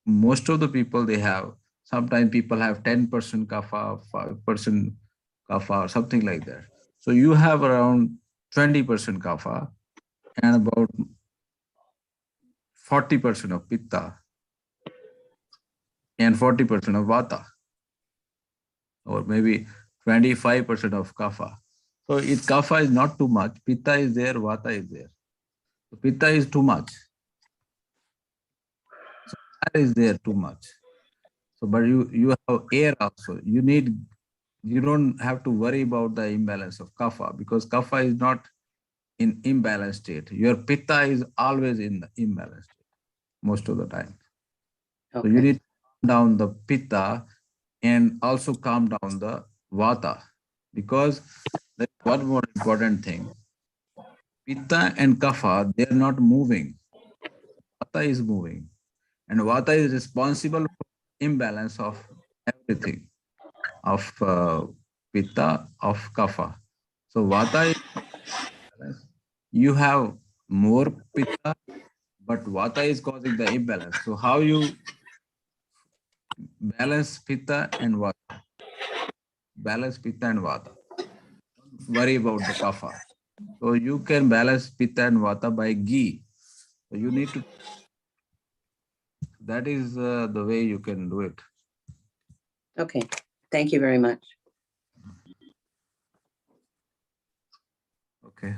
most of the people they have, sometimes people have 10% kapha, 5% kapha, or something like that. So you have around 20% kapha and about 40% of pitta and 40% of vata, or maybe 25% of kapha. So kapha is not too much. Pitta is there, vata is there. So pitta is too much. So fire is there too much. So, but you have air also. You don't have to worry about the imbalance of kapha, because kapha is not in imbalanced state. Your pitta is always in the imbalanced state most of the time. Okay. So you need to calm down the pitta and also calm down the vata, because there's one more important thing. Pitta and kapha, they are not moving. Vata is moving. And Vata is responsible for imbalance of everything, of Pitta, of Kapha. So Vata is, you have more Pitta, but Vata is causing the imbalance. So how you balance Pitta and Vata? Balance Pitta and Vata. Don't worry about the Kapha. So you can balance Pitta and Vata by ghee. So you need to, that is the way you can do it. Okay, thank you very much. Okay.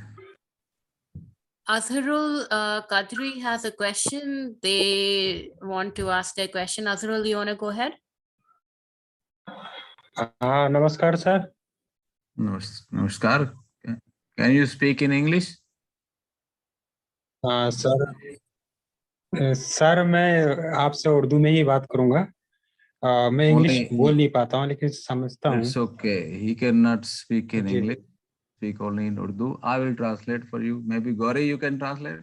Azharul Qadri has a question. They want to ask their question. Azharul, you want to go ahead? Namaskar, sir. Namaskar. Can you speak in English? Sir मैं आपसे उर्दू में ही बात करूंगा. मैं English बोल नहीं पाता हूँ लेकिन समझता हूँ. It's okay. He cannot speak in English. Speak only in Urdu. I will translate for you. Maybe Gauri, you can translate.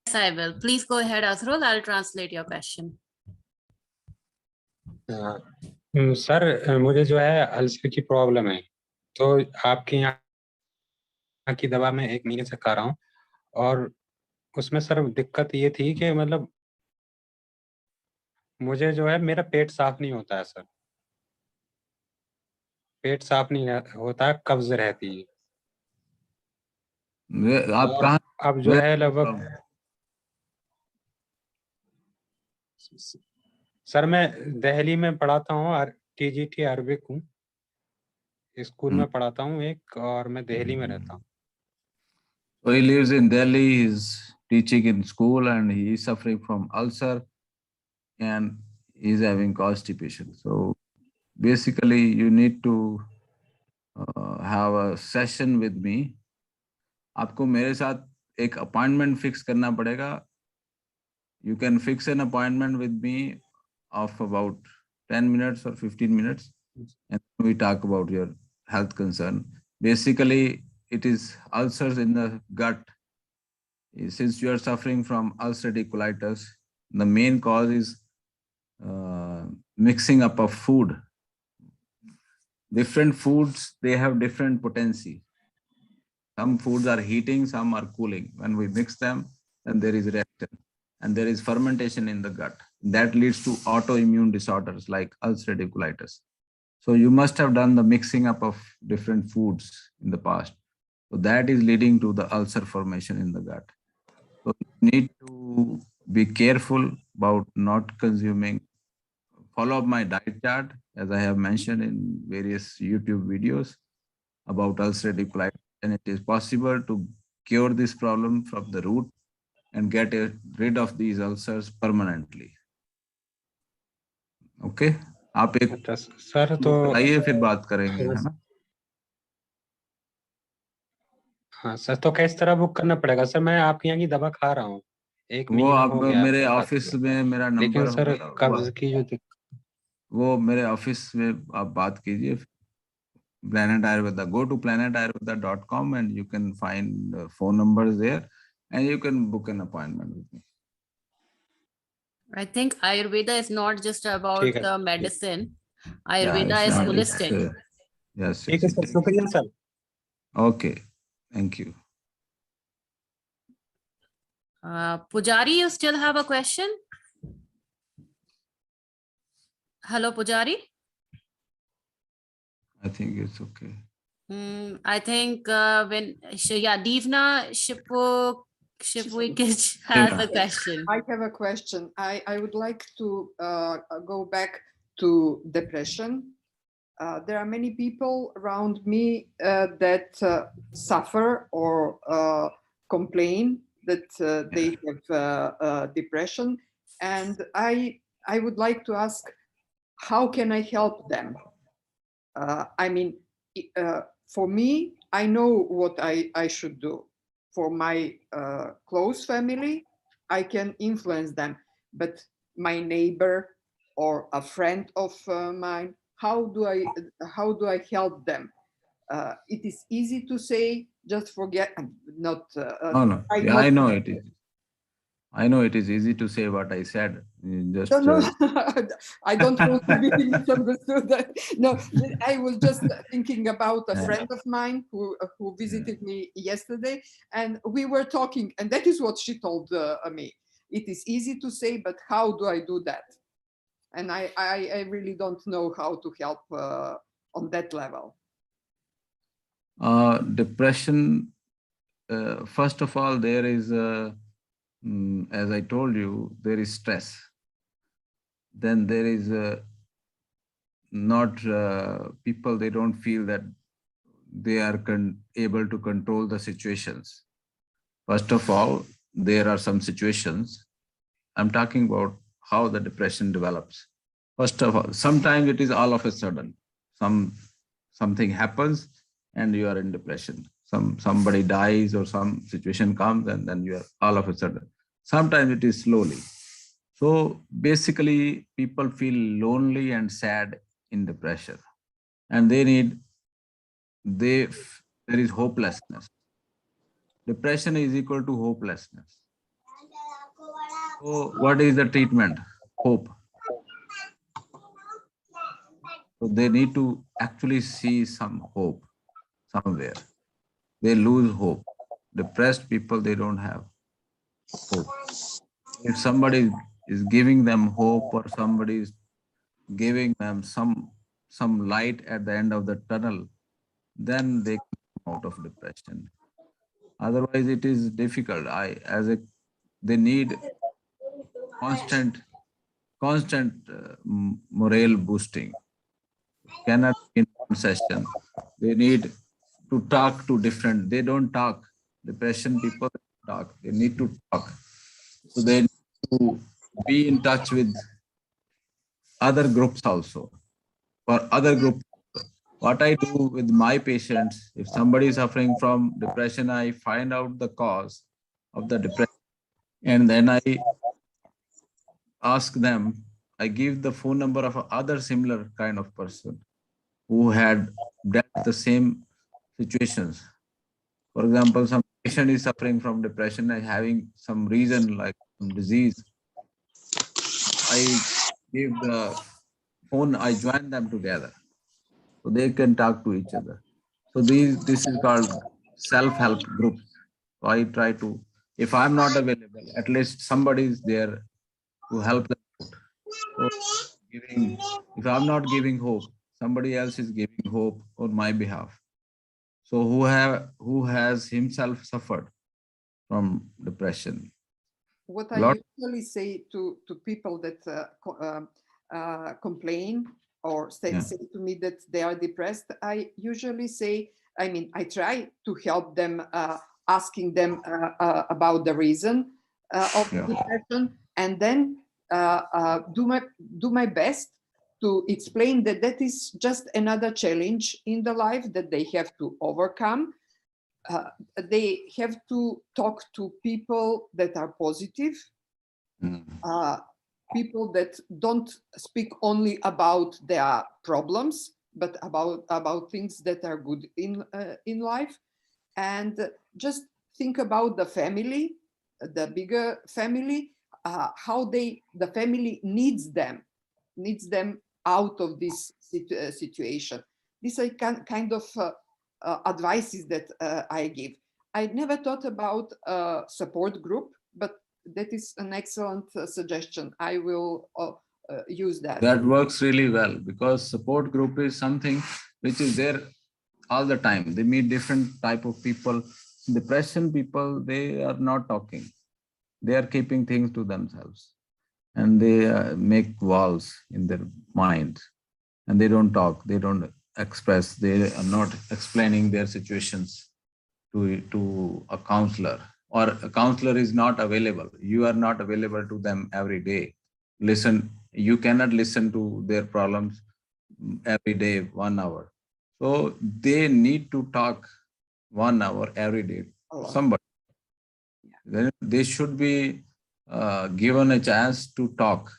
Yes, I will. Please go ahead, Azharul. I'll translate your question. Sir मुझे जो है ulcer की problem है, तो आपके यहाँ की दवा मैं 1 महीने से खा रहा हूँ और उसमें सर दिक्कत ये थी कि मतलब मुझे जो है मेरा पेट साफ नहीं होता है सर. पेट साफ नहीं होता है, कब्ज रहती है. आप कहाँ? अब जो है लगभग सर मैं दिल्ली में पढ़ाता हूँ, TGT अरबिक हूँ, स्कूल में पढ़ाता हूँ एक, और मैं दिल्ली में रहता हूँ. So he lives in Delhi, he's teaching in school and he is suffering from ulcer and he's having constipation. So basically you need to have a session with me. आपको मेरे साथ एक अपॉइंटमेंट फिक्स करना पड़ेगा. You can fix an appointment with me of about 10 minutes or 15 minutes and we talk about your health concern. Basically, it is ulcers in the gut. Since you are suffering from ulcerative colitis, the main cause is mixing up of food. Different foods, they have different potency. Some foods are heating, some are cooling. When we mix them, then there is reaction and there is fermentation in the gut. That leads to autoimmune disorders like ulcerative colitis. So you must have done the mixing up of different foods in the past. So that is leading to the ulcer formation in the gut. So you need to be careful about not consuming. Follow up my diet chart, as I have mentioned in various YouTube videos about ulcerative colitis, and it is possible to cure this problem from the root and get rid of these ulcers permanently. Okay? आप एक sir तो बताइए फिर बात करेंगे, है ना? हाँ सर, तो किस तरह बुक करना पड़ेगा सर? मैं आपके यहाँ की दवा खा रहा हूँ, 1 महीना हो गया मेरे ऑफिस में मेरा नंबर, लेकिन सर कब्ज की जो वो मेरे ऑफिस में आप बात कीजिए. Planet Ayurveda. Go to planetayurveda.com and you can find phone numbers there and you can book an appointment with me. I think Ayurveda is not just about the medicine. Ayurveda is holistic. Yes. ठीक है sir, शुक्रिया sir. Okay, thank you. Pujari, you still have a question? Hello, Pujari. I think it's okay. I think Divna Shipwikich has a question. I have a question. I would like to go back to depression. There are many people around me that suffer or complain that they have depression, and I would like to ask, how can I help them? I mean, for me, I know what I should do. For my close family, I can influence them, but my neighbor or a friend of mine, how do I help them? It is easy to say, just forget, not. No. Yeah, I know it is. I know it is easy to say what I said. Just no. I don't want to be misunderstood. No, I was just thinking about a friend of mine who visited me yesterday, and we were talking, and that is what she told me. It is easy to say, but how do I do that? And I really don't know how to help on that level. Depression, first of all, there is, as I told you, there is stress. Then there is not people, they don't feel that they are able to control the situations. First of all, there are some situations. I'm talking about how the depression develops. First of all, sometimes it is all of a sudden. Something happens and you are in depression. Somebody dies or some situation comes and then you are all of a sudden. Sometimes it is slowly. So basically, people feel lonely and sad in depression, and there is hopelessness. Depression is equal to hopelessness. So what is the treatment? Hope. So they need to actually see some hope somewhere. They lose hope. Depressed people, they don't have hope. If somebody is giving them hope, or somebody is giving them some light at the end of the tunnel, then they come out of depression. Otherwise, it is difficult. They need constant morale boosting. Cannot be in one session. They need to talk to different. They don't talk. Depression people talk. They need to talk. So they need to be in touch with other groups also, or other groups. What I do with my patients, if somebody is suffering from depression, I find out the cause of the depression, and then I ask them, I give the phone number of other similar kind of person who had dealt the same situations. For example, some patient is suffering from depression and having some reason like some disease. I give the phone, I join them together so they can talk to each other. So this is called self-help groups. So I try to, if I'm not available, at least somebody is there to help them out. So if I'm not giving hope, somebody else is giving hope on my behalf. So who has himself suffered from depression. What I usually say to people that complain or say to me that they are depressed, I usually say, I try to help them, asking them about the reason of depression, and then do my best to explain that that is just another challenge in the life that they have to overcome. They have to talk to people that are positive, people that don't speak only about their problems, but about things that are good in life, and just think about the family, the bigger family, how the family needs them out of this situation. These are kind of advices that I give. I never thought about a support group, but that is an excellent suggestion. I will use that. That works really well, because support group is something which is there all the time. They meet different type of people. Depression people, they are not talking. They are keeping things to themselves, and they make walls in their mind, and they don't talk. They don't express. They are not explaining their situations to a counselor, or a counselor is not available. You are not available to them every day. You cannot listen to their problems every day, 1 hour. So they need to talk 1 hour every day to somebody. Then they should be given a chance to talk.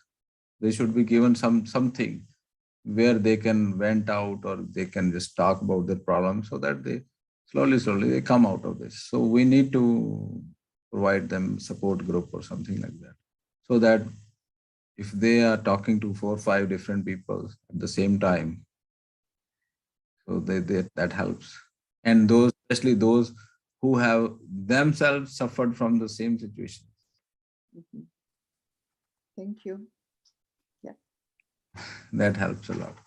They should be given something where they can vent out, or they can just talk about their problems, so that they slowly they come out of this. So we need to provide them support group or something like that. So that if they are talking to 4 or 5 different people at the same time, so that helps. And those, especially those who have themselves suffered from the same situation. Mhm. Thank you. Yeah. That helps a lot.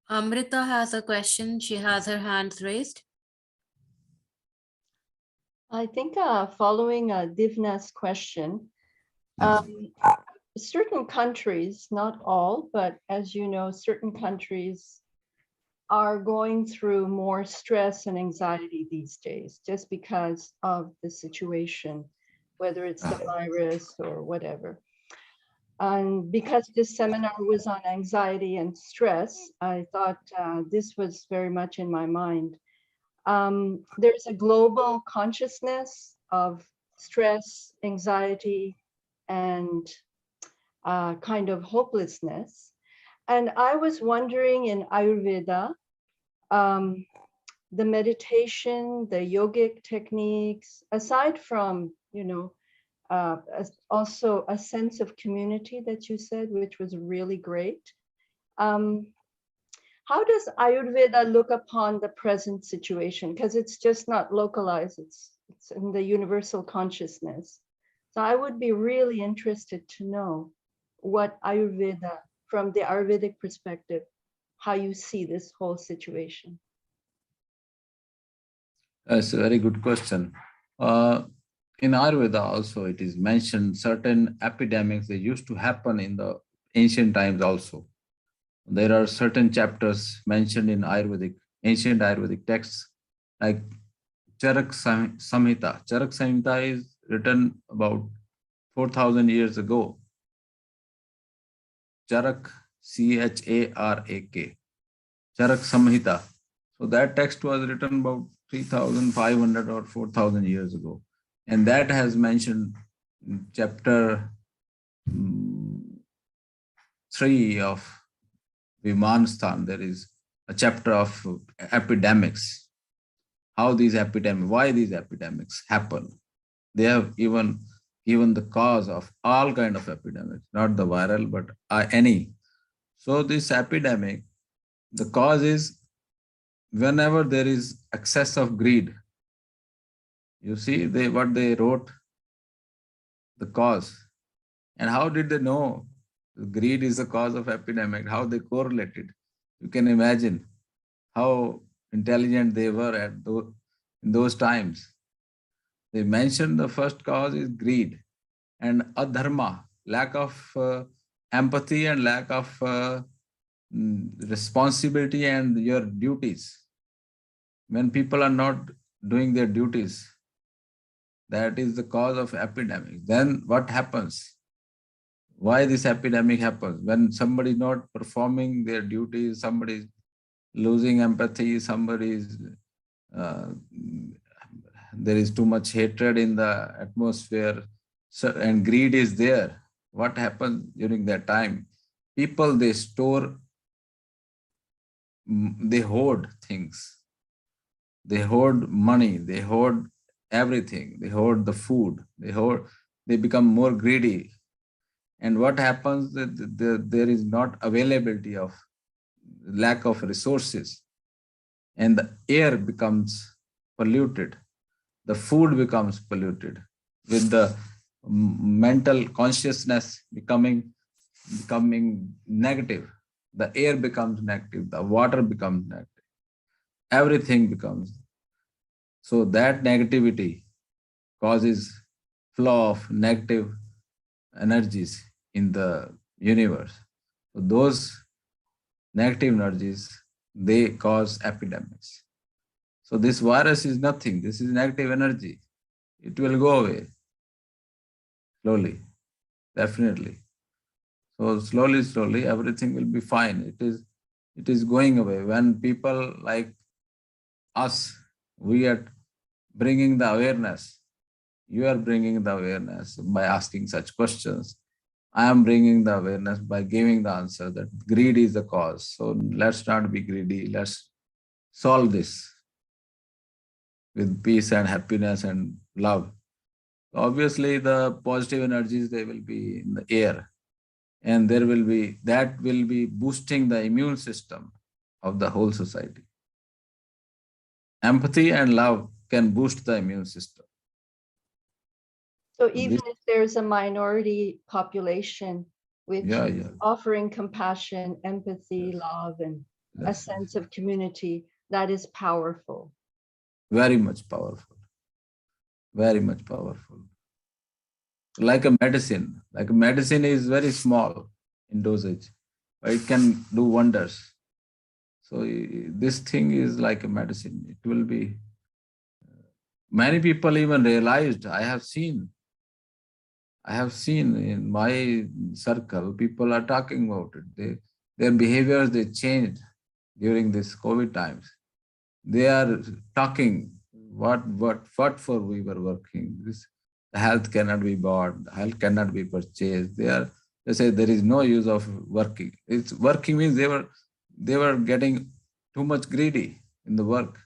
Amrita has a question. She has her hands raised. I think following Divna's question, certain countries, not all, but as you know, certain countries are going through more stress and anxiety these days just because of the situation, whether it's the virus or whatever. And because this seminar was on anxiety and stress, I thought this was very much in my mind. There's a global consciousness of stress, anxiety, and kind of hopelessness. And I was wondering in Ayurveda, the meditation, the yogic techniques, aside from, also a sense of community that you said, which was really great. How does Ayurveda look upon the present situation? Because it's just not localized, it's in the universal consciousness. So I would be really interested to know what Ayurveda, from the Ayurvedic perspective, how you see this whole situation. That's a very good question. In Ayurveda also, it is mentioned certain epidemics that used to happen in the ancient times also. There are certain chapters mentioned in ancient Ayurvedic texts, like Charak Samhita. Charak Samhita is written about 4,000 years ago. Charak, Charak, Charak Samhita. So that text was written about 3,500 or 4,000 years ago. And that has mentioned in chapter 3 of Vimanstan, there is a chapter of epidemics. How these epidemics, why these epidemics happen. They have even given the cause of all kind of epidemics, not the viral, but any. So this epidemic, the cause is whenever there is excess of greed. You see what they wrote, the cause. And how did they know greed is the cause of epidemic? How they correlated? You can imagine how intelligent they were in those times. They mentioned the first cause is greed and adharma, lack of empathy and lack of responsibility and your duties. When people are not doing their duties, that is the cause of epidemic. Then what happens? Why this epidemic happens? When somebody is not performing their duties, somebody is losing empathy, there is too much hatred in the atmosphere, and greed is there. What happens during that time? People, they hoard things. They hoard money, they hoard everything, they hoard the food, they become more greedy. And what happens? There is not availability of, lack of resources, and the air becomes polluted, the food becomes polluted, with the mental consciousness becoming negative. The air becomes negative, the water becomes negative, everything becomes. So that negativity causes flow of negative energies in the universe. So those negative energies, they cause epidemics. So this virus is nothing. This is negative energy. It will go away slowly, definitely. So slowly, everything will be fine. It is going away. When people like us, we are bringing the awareness. You are bringing the awareness by asking such questions. I am bringing the awareness by giving the answer that greed is the cause. So let's not be greedy. Let's solve this with peace and happiness and love. Obviously, the positive energies, they will be in the air, and that will be boosting the immune system of the whole society. Empathy and love can boost the immune system. So even if there's a minority population which is offering compassion, empathy, love, and a sense of community, that is powerful. Very much powerful. Very much powerful. Like a medicine. Like a medicine is very small in dosage, but it can do wonders. So this thing is like a medicine. It will be. Many people even realized, I have seen in my circle, people are talking about it. Their behaviors, they changed during this COVID times. They are talking what for we were working. The health cannot be bought, health cannot be purchased. They say there is no use of working. It's working means they were getting too much greedy in the work.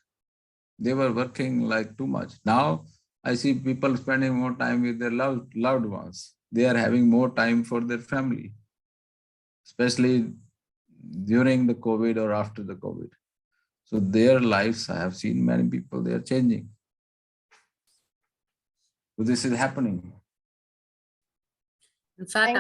They were working like too much. Now I see people spending more time with their loved ones. They are having more time for their family, especially during the COVID or after the COVID. So their lives, I have seen many people, they are changing. So this is happening. In fact,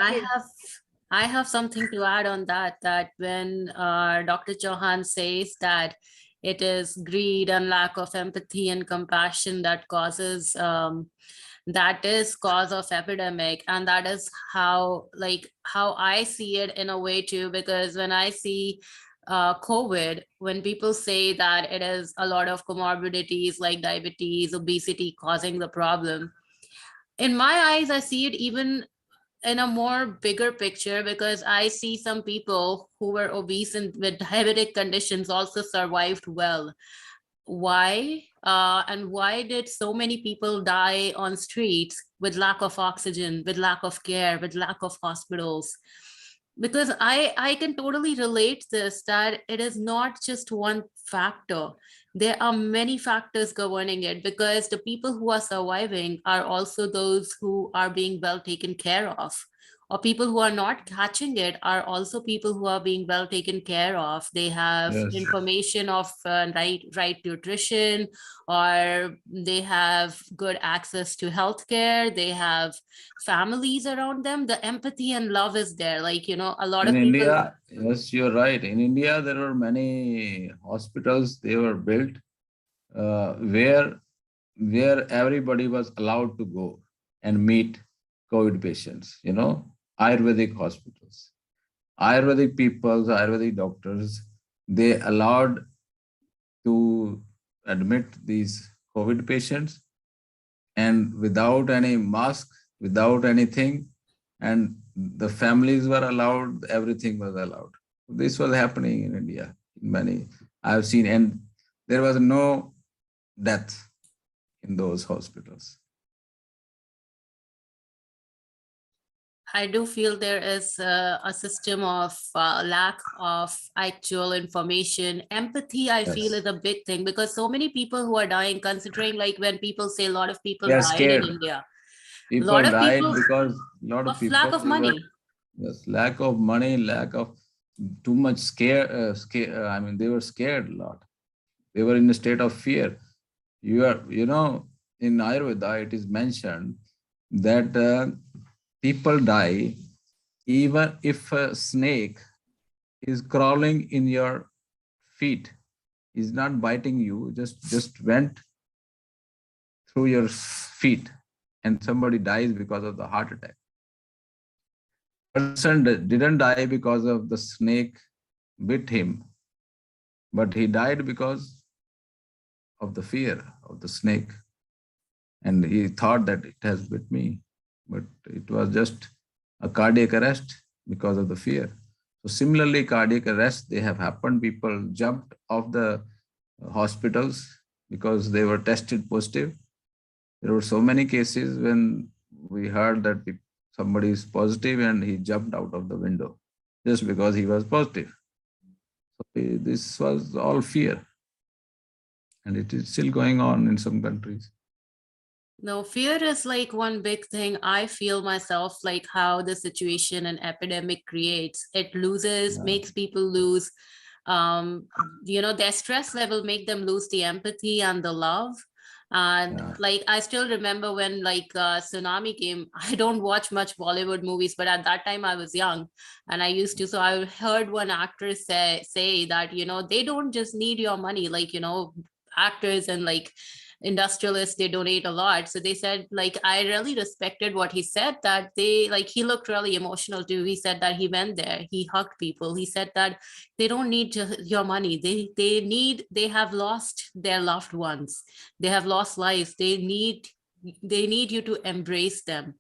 I have something to add on that when Dr. Chauhan says that it is greed and lack of empathy and compassion that causes that is cause of epidemic, and that is how I see it in a way too, because when I see COVID, when people say that it is a lot of comorbidities like diabetes, obesity causing the problem, in my eyes, I see it even in a more bigger picture, because I see some people who were obese and with diabetic conditions also survived well. Why? And why did so many people die on streets with lack of oxygen, with lack of care, with lack of hospitals? Because I can totally relate this, that it is not just one factor. There are many factors governing it, because the people who are surviving are also those who are being well taken care of, or people who are not catching it are also people who are being well taken care of. They have information of right nutrition, or they have good access to healthcare. They have families around them. The empathy and love is there. Like, a lot of people. In India, yes, you're right. In India, there are many hospitals, they were built where everybody was allowed to go and meet COVID patients, Ayurvedic hospitals. Ayurvedic people, Ayurvedic doctors, they allowed to admit these COVID patients, and without any mask, without anything, and the families were allowed, everything was allowed. This was happening in India. Many I have seen, and there was no death in those hospitals. I do feel there is a system of lack of actual information. Empathy, I feel, is a big thing, because so many people who are dying, considering like when people say a lot of people died in India. People a lot of died people because a lot of people, lack of money. Yes, lack of money, lack of too much scare. I mean, they were scared a lot. They were in a state of fear. In Ayurveda, it is mentioned that people die even if a snake is crawling in your feet, is not biting you, just went through your feet, and somebody dies because of the heart attack. Person didn't die because of the snake bit him, but he died because of the fear of the snake. And he thought that it has bit me, but it was just a cardiac arrest because of the fear. So similarly, cardiac arrest, they have happened. People jumped off the hospitals because they were tested positive. There were so many cases when we heard that somebody is positive and he jumped out of the window just because he was positive. So this was all fear. And it is still going on in some countries. No, fear is like one big thing. I feel myself like how the situation and epidemic creates. It makes people lose, their stress level, make them lose the empathy and the love. And like, I still remember when like tsunami came. I don't watch much Bollywood movies, but at that time I was young and I used to. So I heard one actress say that, they don't just need your money, like, actors and like industrialists, they donate a lot. So they said, like, I really respected what he said, that he looked really emotional too. He said that he went there, he hugged people, he said that they don't need your money, they have lost their loved ones, they have lost lives, they need you to embrace them.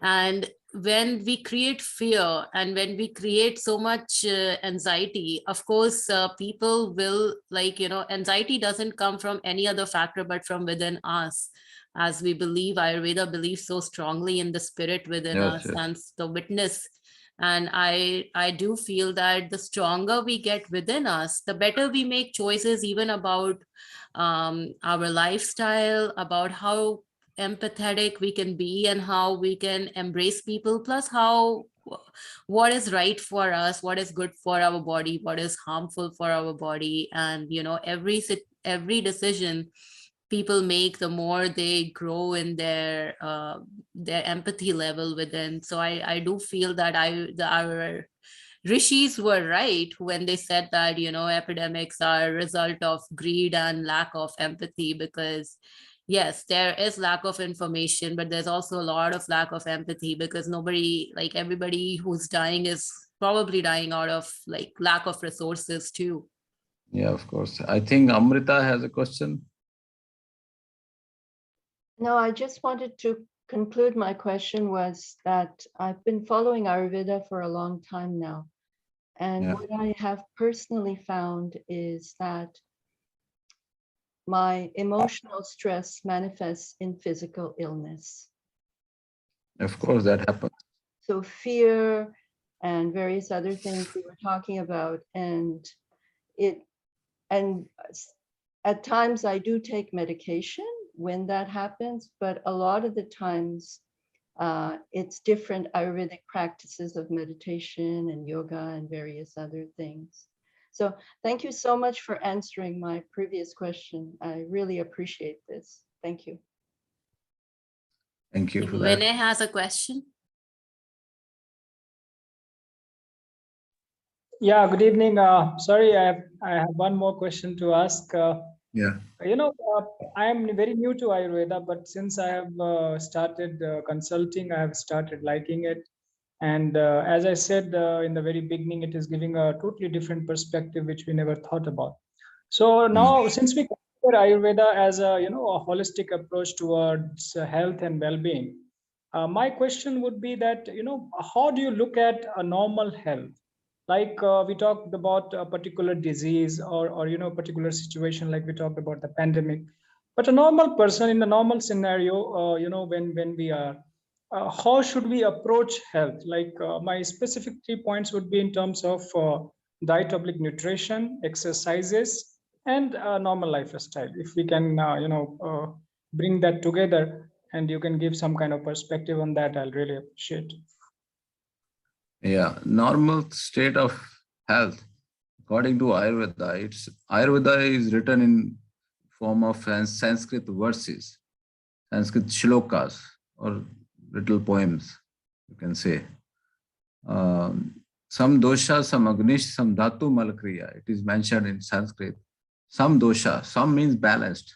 And when we create fear and when we create so much anxiety, of course, people will anxiety doesn't come from any other factor but from within us, as we believe, Ayurveda believes so strongly in the spirit within us and the witness. And I do feel that the stronger we get within us, the better we make choices, even about our lifestyle, about how empathetic we can be and how we can embrace people, plus what is right for us, what is good for our body, what is harmful for our body. And every decision people make, the more they grow in their empathy level within. So I do feel that our rishis were right when they said that epidemics are a result of greed and lack of empathy, because yes, there is lack of information, but there's also a lot of lack of empathy, because everybody who's dying is probably dying out of like lack of resources too. Yeah, of course. I think Amrita has a question. No, I just wanted to conclude. My question was that I've been following Ayurveda for a long time now. And what I have personally found is that my emotional stress manifests in physical illness. Of course, that happens. So fear and various other things we were talking about, and at times I do take medication when that happens, but a lot of the times it's different Ayurvedic practices of meditation and yoga and various other things. So thank you so much for answering my previous question. I really appreciate this. Thank you. Thank you for that. Vinay has a question. Yeah, good evening. Sorry, I have one more question to ask. I am very new to Ayurveda, but since I have started consulting, I have started liking it. And as I said in the very beginning, it is giving a totally different perspective, which we never thought about. So now, since we consider Ayurveda as a holistic approach towards health and well-being, my question would be that how do you look at a normal health? Like we talked about a particular disease or particular situation, like we talked about the pandemic. But a normal person in a normal scenario, when we are, how should we approach health? Like my specific 3 points would be in terms of diet, nutrition, exercises, and normal lifestyle. If we can, bring that together, and you can give some kind of perspective on that, I'll really appreciate. Yeah, normal state of health, according to Ayurveda, Ayurveda is written in form of Sanskrit verses, Sanskrit shlokas, or little poems, you can say. Some dosha, some agnish, some dhatu malakriya. It is mentioned in Sanskrit. Some dosha, some means balanced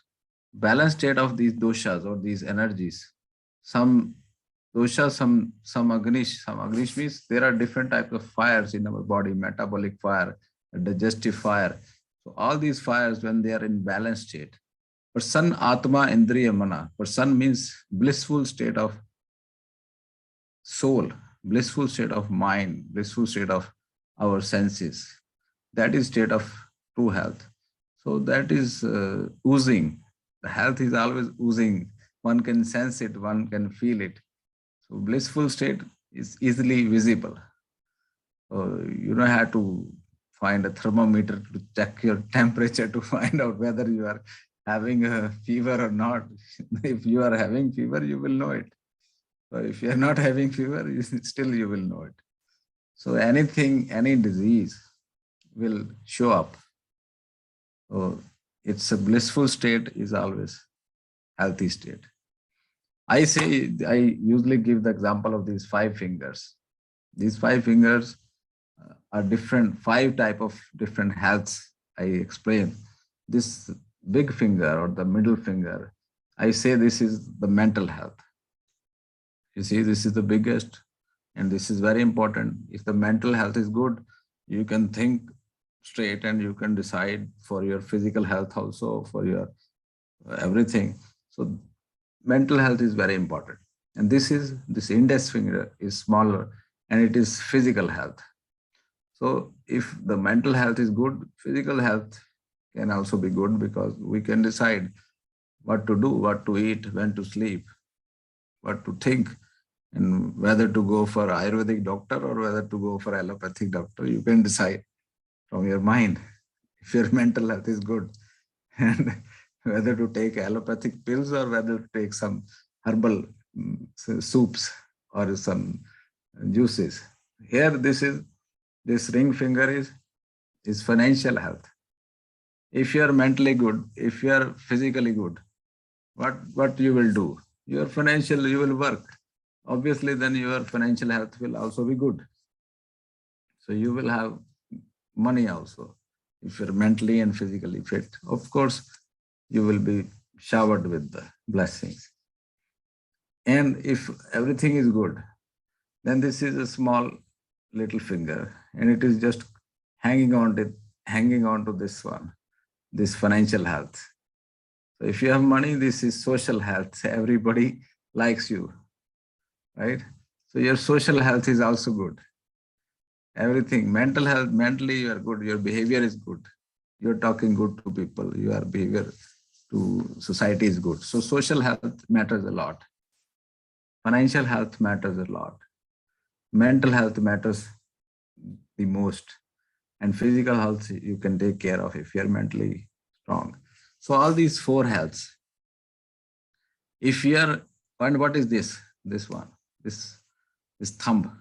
state of these doshas or these energies. Some dosha, some agnish. Some agnish means there are different types of fires in our body, metabolic fire, digestive fire. So all these fires, when they are in balanced state. But san atma indriya mana. But san means blissful state of soul, blissful state of mind, blissful state of our senses. That is state of true health. So that is oozing. The health is always oozing. One can sense it, one can feel it. So blissful state is easily visible. So you don't have to find a thermometer to check your temperature to find out whether you are having a fever or not. If you are having fever, you will know it. Or if you are not having fever, still you will know it. So anything, any disease will show up. So it's a blissful state is always healthy state. I usually give the example of these 5 fingers. These 5 fingers are different, 5 type of different healths I explain. This big finger or the middle finger, I say this is the mental health. You see, this is the biggest, and this is very important. If the mental health is good, you can think straight and you can decide for your physical health also, for your everything. So mental health is very important. And this index finger is smaller and it is physical health. So if the mental health is good, physical health can also be good, because we can decide what to do, what to eat, when to sleep, what to think, and whether to go for Ayurvedic doctor or whether to go for allopathic doctor. You can decide from your mind if your mental health is good, and whether to take allopathic pills or whether to take some herbal soups or some juices. Here, this ring finger is financial health. If you are mentally good, if you are physically good, what you will do? You will work. Obviously, then your financial health will also be good. So you will have money also. If you're mentally and physically fit, of course, you will be showered with the blessings. And if everything is good, then this is a small little finger, and it is just hanging on to this one, this financial health. So if you have money, this is social health. Everybody likes you, right? So your social health is also good. Everything, mental health, mentally you are good, your behavior is good. You're talking good to people, your behavior to society is good. So social health matters a lot. Financial health matters a lot. Mental health matters the most. And physical health you can take care of if you're mentally strong. So all these 4 healths. If you are, and what is this? This one, this thumb.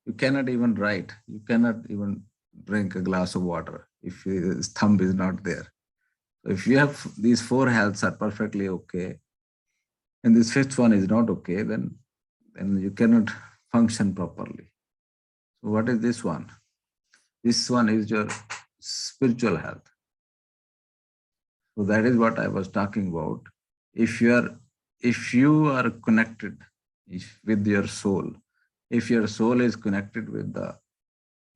You cannot even write. You cannot even drink a glass of water if his thumb is not there. So if you have these 4 healths are perfectly okay, and this 5th one is not okay, then you cannot function properly. So what is this one? This one is your spiritual health. So that is what I was talking about. If you are connected with your soul, if your soul is connected with the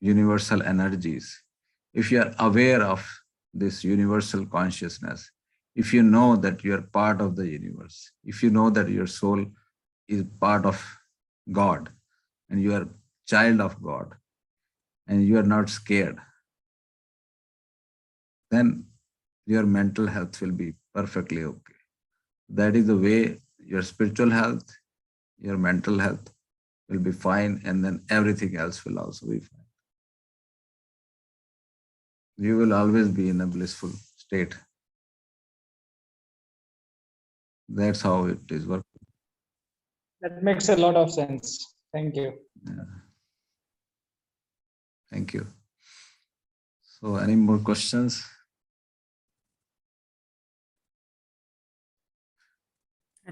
universal energies, if you are aware of this universal consciousness, if you know that you are part of the universe, if you know that your soul is part of God and you are child of God and you are not scared, then your mental health will be perfectly okay. That is the way your spiritual health, your mental health will be fine, and then everything else will also be fine. You will always be in a blissful state. That's how it is working. That makes a lot of sense. Thank you. Yeah. Thank you. So any more questions?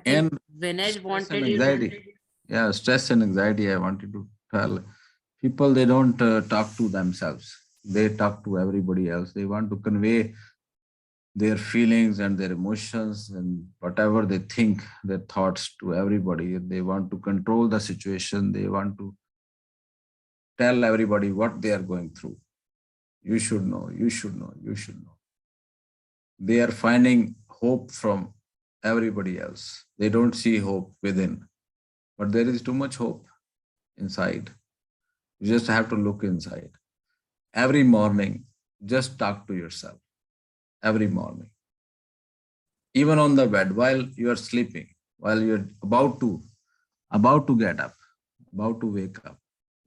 And Vinay wanted anxiety. Yeah, stress and anxiety, I wanted to tell people, they don't talk to themselves. They talk to everybody else. They want to convey their feelings and their emotions and whatever they think, their thoughts to everybody. They want to control the situation. They want to tell everybody what they are going through. You should know, you should know, you should know. They are finding hope from everybody else. They don't see hope within. But there is too much hope inside. You just have to look inside. Every morning, just talk to yourself. Every morning. Even on the bed, while you are sleeping, while you're about to get up, about to wake up.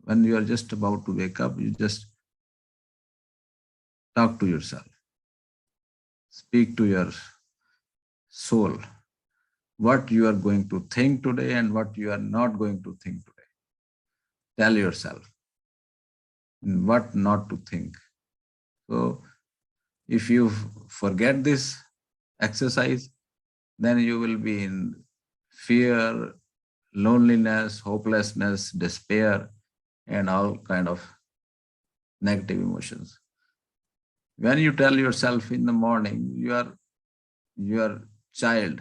When you are just about to wake up, you just talk to yourself. Speak to your soul, what you are going to think today and what you are not going to think today. Tell yourself what not to think. So if you forget this exercise, then you will be in fear, loneliness, hopelessness, despair, and all kind of negative emotions. When you tell yourself in the morning, you are child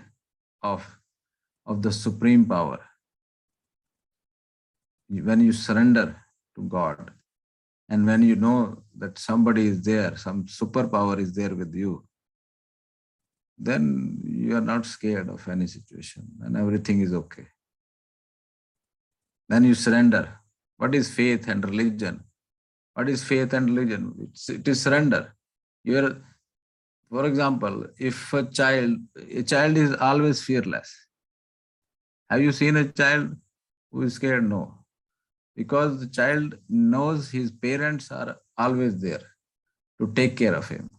of the supreme power. When you surrender to God, and when you know that somebody is there, some superpower is there with you, then you are not scared of any situation and everything is okay. Then you surrender. What is faith and religion? What is faith and religion? It is surrender. You are, for example, if a child is always fearless. Have you seen a child who is scared? No. Because the child knows his parents are always there to take care of him.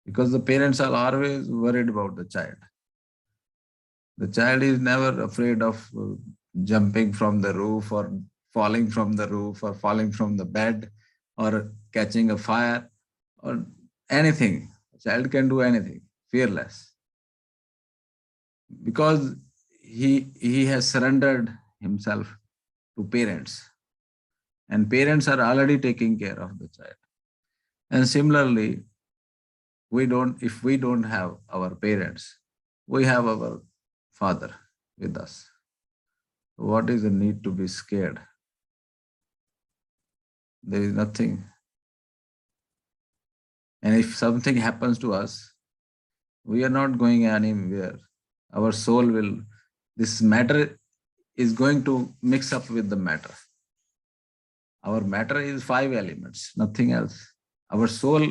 Because the parents are always worried about the child. The child is never afraid of jumping from the roof or falling from the roof or falling from the bed or catching a fire or anything. The child can do anything, fearless. Because he has surrendered himself to parents. And parents are already taking care of the child. And similarly, if we don't have our parents, we have our Father with us. What is the need to be scared? There is nothing. And if something happens to us, we are not going anywhere. Our soul will, this matter is going to mix up with the matter. Our matter is 5 elements, nothing else. Our soul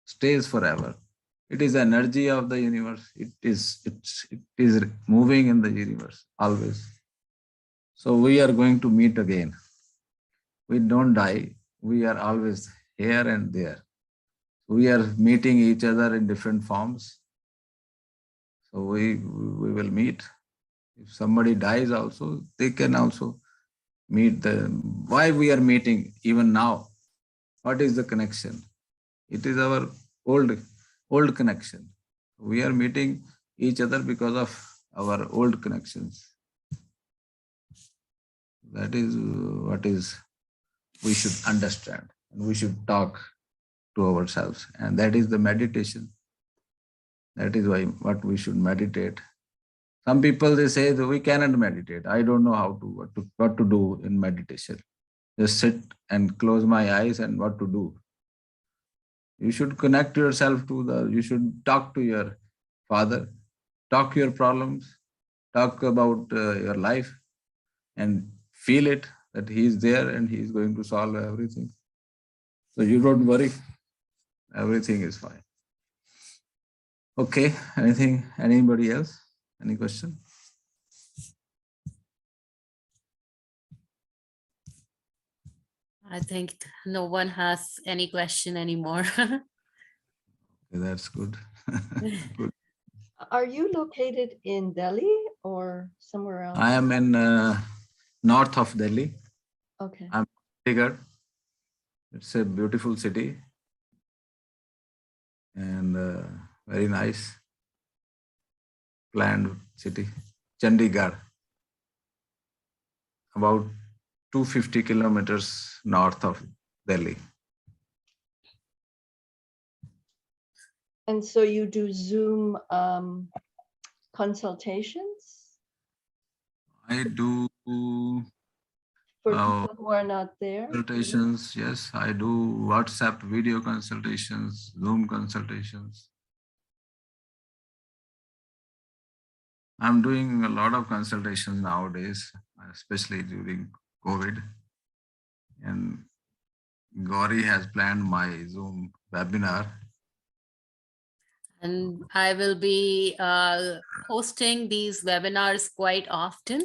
stays forever. It is energy of the universe. It is moving in the universe always. So we are going to meet again. We don't die. We are always here and there. We are meeting each other in different forms. So we will meet. If somebody dies also, they can also meet why we are meeting even now. What is the connection? It is our old connection. We are meeting each other because of our old connections. That is what we should understand, and we should talk to ourselves. And that is the meditation. That is why what we should meditate. Some people, they say that we cannot meditate. I don't know what to do in meditation. Just sit and close my eyes and what to do. You should connect yourself you should talk to your Father, talk your problems, talk about your life and feel it that he is there and he is going to solve everything. So you don't worry. Everything is fine. Okay, anybody else? Any question? I think no one has any question anymore. Okay, that's good. Good. Are you located in Delhi or somewhere else? I am in north of Delhi. Okay. I'm Chandigarh. It's a beautiful city and very nice planned city. Chandigarh, about 250 kilometers north of Delhi. And so you do Zoom consultations? I do For people who are not there? Consultations, yes. I do WhatsApp video consultations, Zoom consultations. I'm doing a lot of consultations nowadays, especially during COVID. And Gauri has planned my Zoom webinar. And I will be hosting these webinars quite often.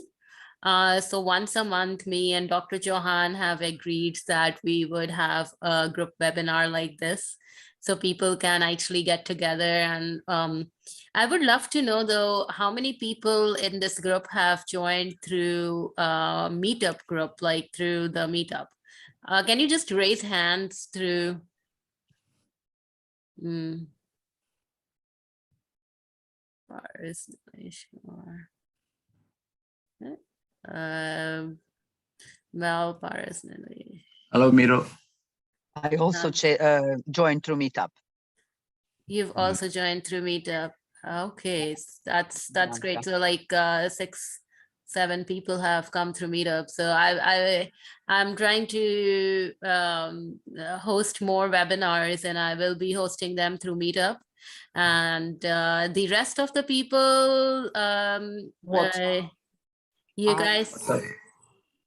So once a month, me and Dr. Chauhan have agreed that we would have a group webinar like this. so people can actually get together. And I would love to know though, how many people in this group have joined through meetup group, like through the meetup? Can you just raise hands through? Well, personally. Hello, Miro. I also joined through Meetup. You've also joined through Meetup. Okay, that's great. So like 6-7 people have come through Meetup. So I'm trying to host more webinars, and I will be hosting them through Meetup. And the rest of the people, you guys.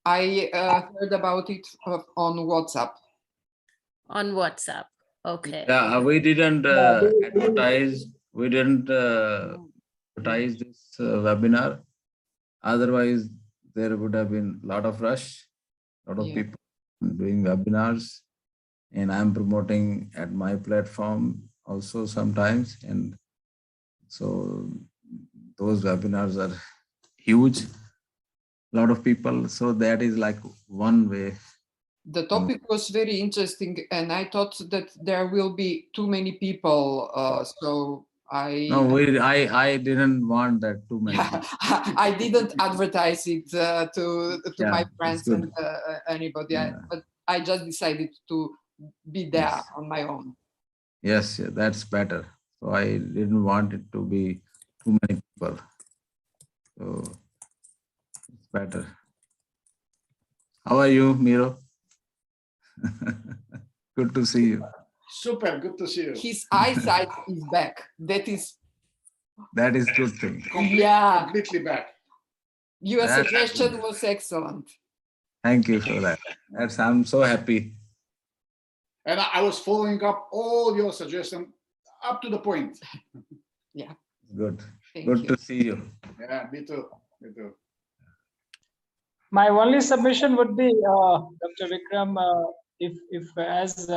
I heard about it on WhatsApp. On WhatsApp. Okay. Yeah, we didn't advertise. We didn't advertise this webinar. Otherwise, there would have been a lot of rush, a lot of people doing webinars, and I'm promoting at my platform also sometimes. And so those webinars are huge, a lot of people. So that is like one way. The topic was very interesting, and I thought that there will be too many people. So I didn't want that too many. I didn't advertise it to my friends and anybody. But I just decided to be there on my own. Yes, that's better. So I didn't want it to be too many people. So it's better. How are you, Miro? Good to see you. Super, good to see you. His eyesight is back. That is good thing. Completely back. Your suggestion was excellent. Thank you for that. I'm so happy. And I was following up all your suggestions up to the point. Yeah. Good. Good to see you. Yeah, me too. Me too. My only submission would be, Dr. Vikram, if as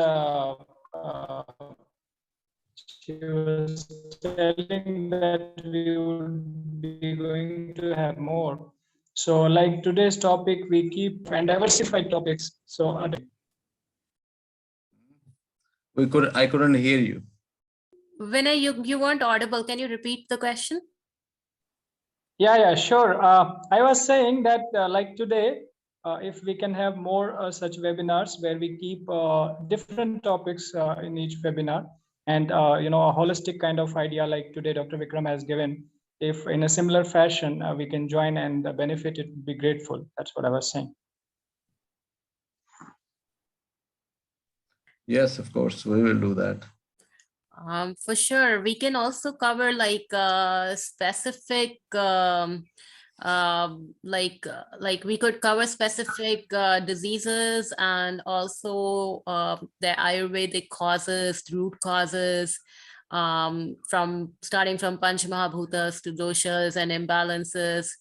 she was telling that we would be going to have more. So like today's topic, we keep and diversified topics. So I couldn't hear you. Vinay, you weren't audible. Can you repeat the question? Yeah, sure. I was saying that like today, if we can have more such webinars where we keep different topics in each webinar, and a holistic kind of idea like today Dr. Vikram has given, if in a similar fashion we can join and benefit, it would be grateful. That's what I was saying. Yes, of course, we will do that. For sure. We can also cover like specific, like we could cover specific diseases, and also the Ayurvedic causes, root causes, starting from Panch Mahabhutas to doshas and imbalances,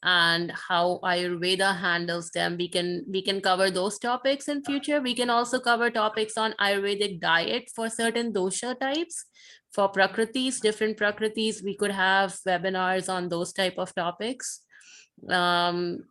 and how Ayurveda handles them. We can cover those topics in future. We can also cover topics on Ayurvedic diet for certain dosha types. For prakritis, different prakritis, we could have webinars on those type of topics. And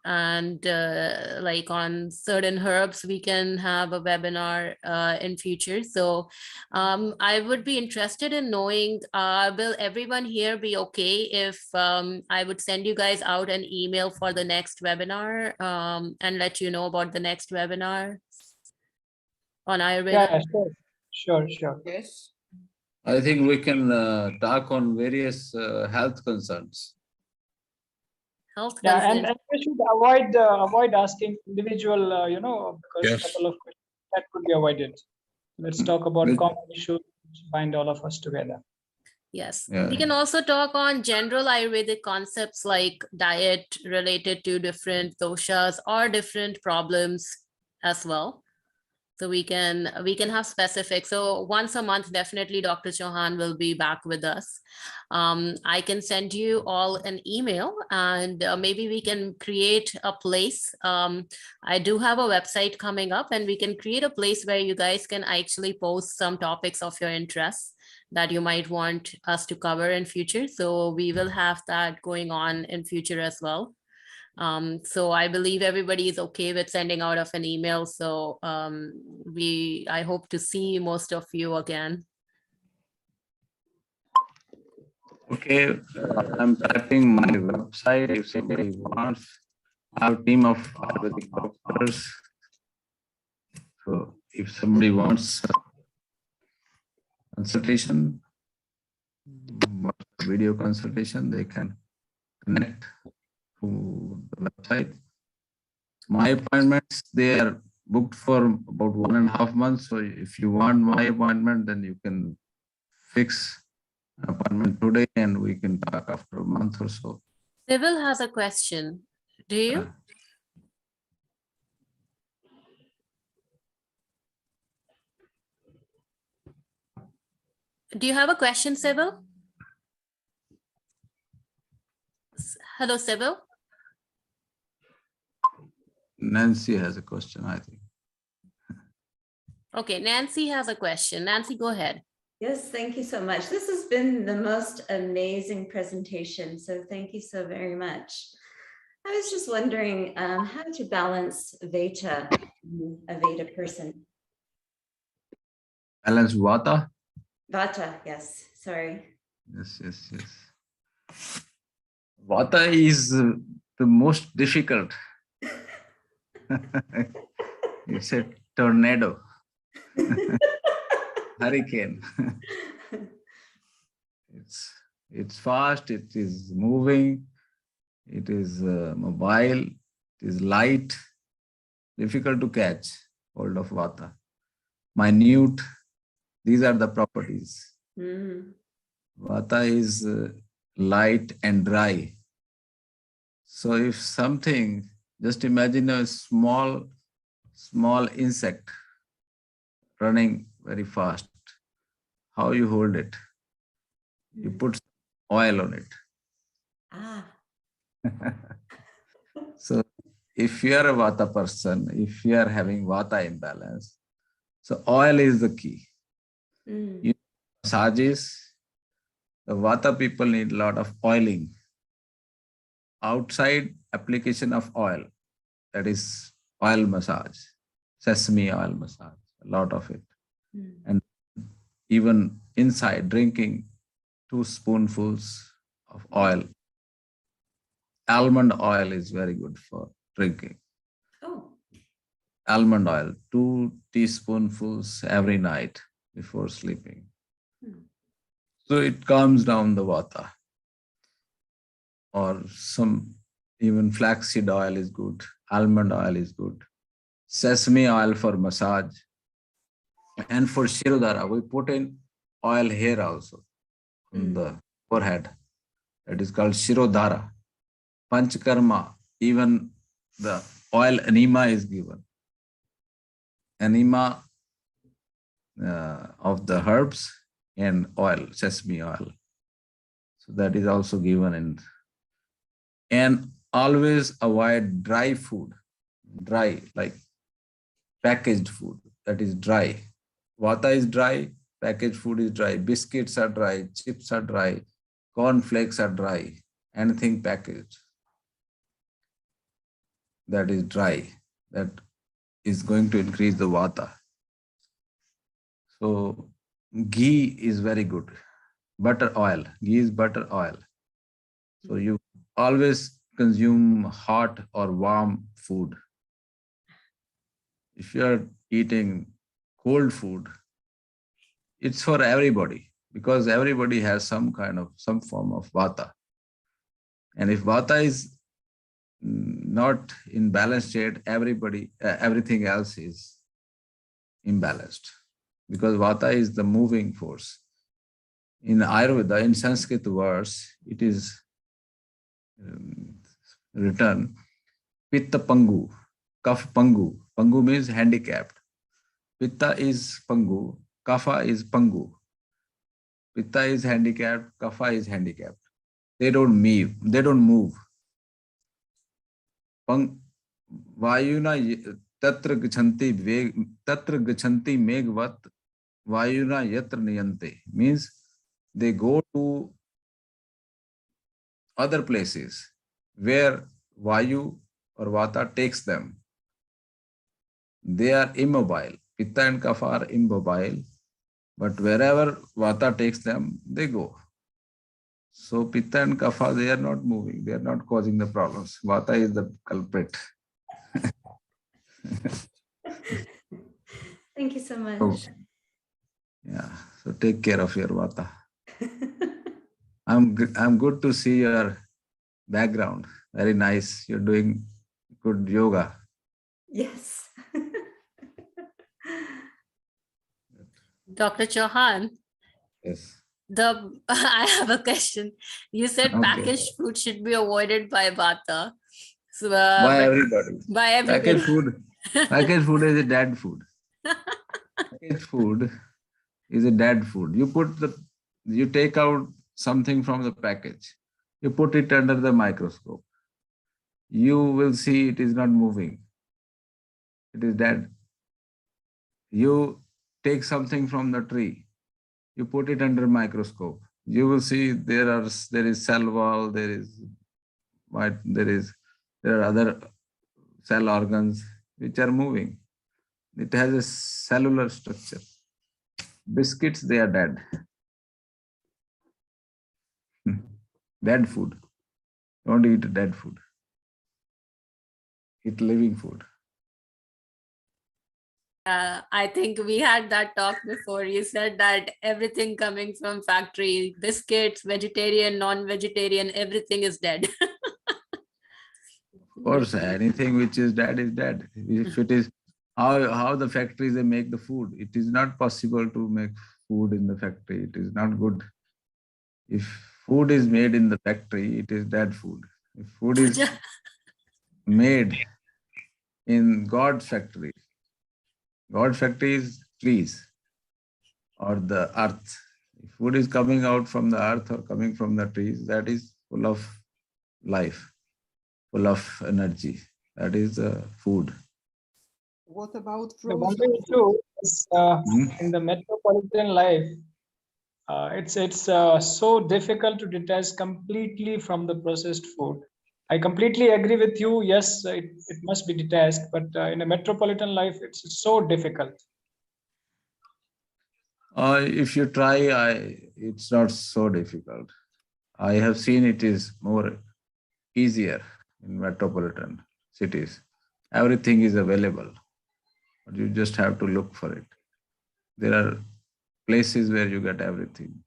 like on certain herbs, we can have a webinar in future. So I would be interested in knowing, will everyone here be okay if I would send you guys out an email for the next webinar and let you know about the next webinar on Ayurveda? Yeah, sure. Yes. I think we can talk on various health concerns. And we should avoid asking individual, because a couple of questions that could be avoided. Let's talk about common issues which bind all of us together. Yes, we can also talk on general Ayurvedic concepts like diet related to different doshas or different problems as well. So we can have specific. So once a month, definitely Dr. Chauhan will be back with us. I can send you all an email, and maybe we can create a place. I do have a website coming up, and we can create a place where you guys can actually post some topics of your interest that you might want us to cover in future. So we will have that going on in future as well. So I believe everybody is okay with sending out of an email. So I hope to see most of you again. Okay, I'm typing my website. If somebody wants, I have a team of Ayurvedic doctors. So if somebody wants consultation, video consultation, they can connect to the website. My appointments, they are booked for about 1.5 months. So if you want my appointment, then you can fix an appointment today and we can talk after a month or so. Sybil has a question. Do you? Do you have a question, Sybil? Hello, Sybil. Nancy has a question, I think. Okay, Nancy has a question. Nancy, go ahead. Yes, thank you so much. This has been the most amazing presentation. So thank you so very much. I was just wondering how to balance Vata, a Vata person. Balance Vata? Vata, yes, sorry. Yes, yes, yes. Vata is the most difficult. It's a tornado, hurricane. It's fast, it is moving, it is mobile, it is light, difficult to catch hold of Vata. Minute, these are the properties. Vata is light and dry. So if something, just imagine a small insect running very fast. How you hold it? You put oil on it. So if you are a Vata person, if you are having Vata imbalance, so oil is the key. Massages, the Vata people need a lot of oiling. Outside application of oil, that is oil massage, sesame oil massage, a lot of it. And even inside, drinking 2 spoonfuls of oil. Almond oil is very good for drinking. Almond oil, 2 teaspoonfuls every night before sleeping. So it calms down the Vata. Or some, even flaxseed oil is good, almond oil is good, sesame oil for massage. And for Shirodhara, we put in oil here also on the forehead. That is called Shirodhara. Panchakarma, even the oil enema is given. Enema of the herbs and oil, sesame oil. So that is also given in. And always avoid dry food, dry, like packaged food, that is dry. Vata is dry, packaged food is dry, biscuits are dry, chips are dry, corn flakes are dry, anything packaged, that is dry, that is going to increase the Vata. So ghee is very good. Butter oil, ghee is butter oil. So you always consume hot or warm food. If you are eating cold food, it's for everybody because everybody has some form of Vata. And if Vata is not in balanced state, everything else is imbalanced because Vata is the moving force. In Ayurveda, in Sanskrit words, it is written Pitta Pangu, Kaf Pangu. Pangu means handicapped. Pitta is Pangu, Kapha is Pangu. Pitta is handicapped, Kapha is handicapped. They don't move. They don't move. Vayuna tatra gachanti megvat vayuna yatra niyante means they go to other places where Vayu or Vata takes them. They are immobile. Pitta and Kapha are immobile, but wherever Vata takes them, they go. So Pitta and Kapha, they are not moving. They are not causing the problems. Vata is the culprit. Thank you so much. Oh, yeah. So take care of your Vata. I'm good to see your background. Very nice. You're doing good yoga. Yes. Dr. Chauhan. Yes. I have a question. You said packaged food should be avoided by Vata. So, by everybody. By everybody. Packaged food is a dead food. Packaged food is a dead food. You take out something from the package. You put it under the microscope. You will see it is not moving. It is dead. You take something from the tree. You put it under microscope. You will see there is cell wall. There are other cell organs which are moving. It has a cellular structure. Biscuits, they are dead. Dead food. Don't eat dead food. Eat living food. I think we had that talk before. You said that everything coming from factory, biscuits, vegetarian, non-vegetarian, everything is dead. Of course, anything which is dead is dead. If it is how the factories they make the food, it is not possible to make food in the factory. It is not good. If food is made in the factory, it is dead food. If food is made in God's factory is trees or the earth. If food is coming out from the earth or coming from the trees, that is full of life, full of energy. That is food. What about The one frozen thing too is in the metropolitan life, it's so difficult to detach completely from the processed food. I completely agree with you. Yes, it must be detached, but in a metropolitan life, it's so difficult. If you try, it's not so difficult. I have seen it is more easier in metropolitan cities. Everything is available, but you just have to look for it. There are places where you get everything.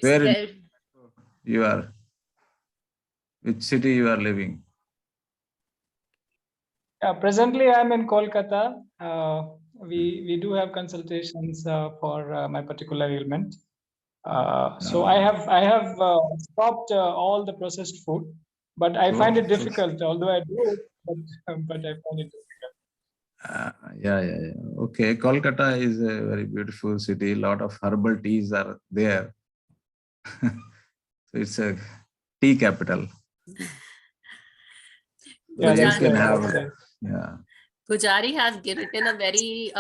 Where you are, which city you are living? Presently, I'm in Kolkata. We do have consultations for my particular ailment. So I have stopped all the processed food, but I find it difficult. Although I do it, but I find it difficult. Yeah. Okay, Kolkata is a very beautiful city. A lot of herbal teas are there. So it's a tea capital. So you can have, yeah. Pujari has written a very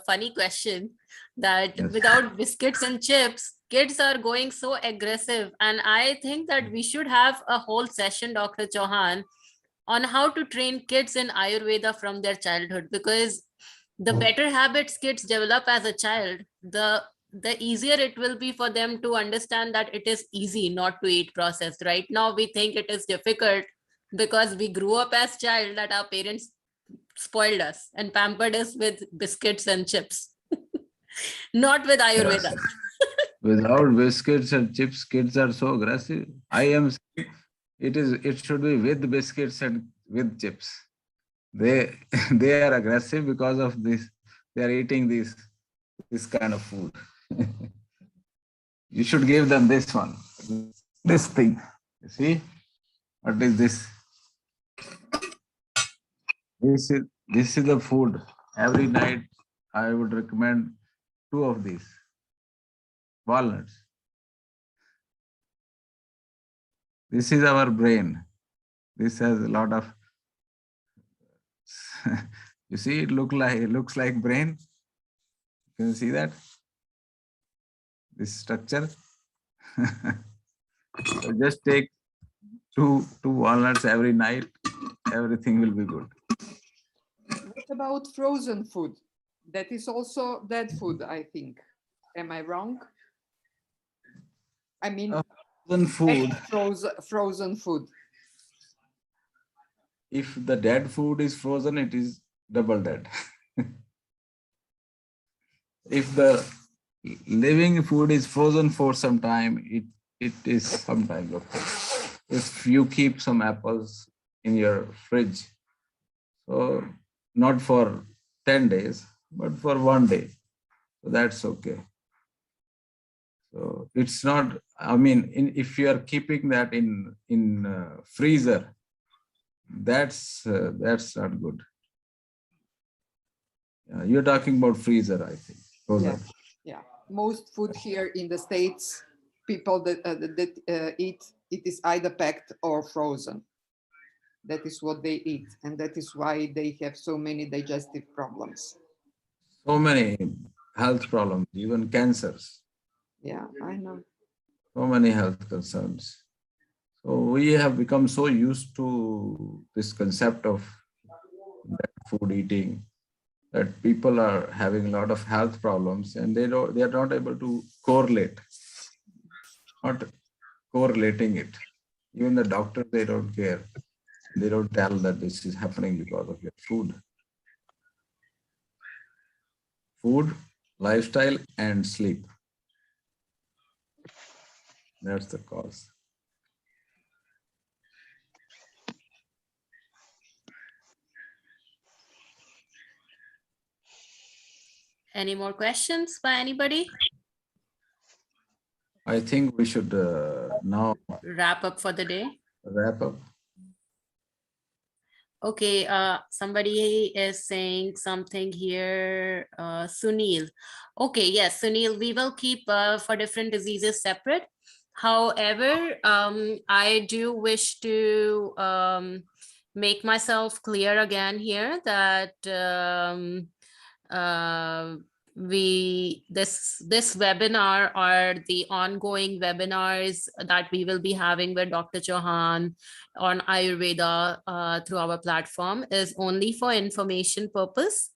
funny question that without biscuits and chips, kids are going so aggressive. And I think that we should have a whole session, Dr. Chauhan, on how to train kids in Ayurveda from their childhood, because the better habits kids develop as a child, the easier it will be for them to understand that it is easy not to eat processed. Right now, we think it is difficult because we grew up as child that our parents spoiled us and pampered us with biscuits and chips. Not with Ayurveda. Without biscuits and chips, kids are so aggressive. I am saying it should be with biscuits and with chips. They are aggressive because of this. They are eating this kind of food. You should give them this one, this thing. You see, what is this? This is the food. Every night I would recommend 2 of these walnuts. This is our brain. This has a lot of, you see, it looks like brain. Can you see that? This structure. So just take two walnuts every night. Everything will be good. What about frozen food? That is also dead food, I think. Am I wrong? I mean, frozen food. Frozen food. If the dead food is frozen, it is double dead. If the living food is frozen for some time, it is sometimes okay. If you keep some apples in your fridge, so not for 10 days, but for 1 day, so that's okay. So it's not, I mean, if you are keeping that in freezer, that's not good. You're talking about freezer, I think. Yeah. Most food here in the States, people that eat, it is either packed or frozen. That is what they eat, and that is why they have so many digestive problems. So many health problems, even cancers. Yeah, I know. So many health concerns. So we have become so used to this concept of food eating that people are having a lot of health problems, and they are not able to correlate, not correlating it. Even the doctor, they don't care. They don't tell that this is happening because of your food. Food, lifestyle, and sleep. That's the cause. Any more questions by anybody? I think we should now wrap up for the day. Wrap up. Okay, somebody is saying something here, Sunil. Okay, yes, Sunil, we will keep for different diseases separate. However, I do wish to make myself clear again here that this webinar are the ongoing webinars that we will be having with Dr. Chauhan on Ayurveda through our platform is only for information purpose.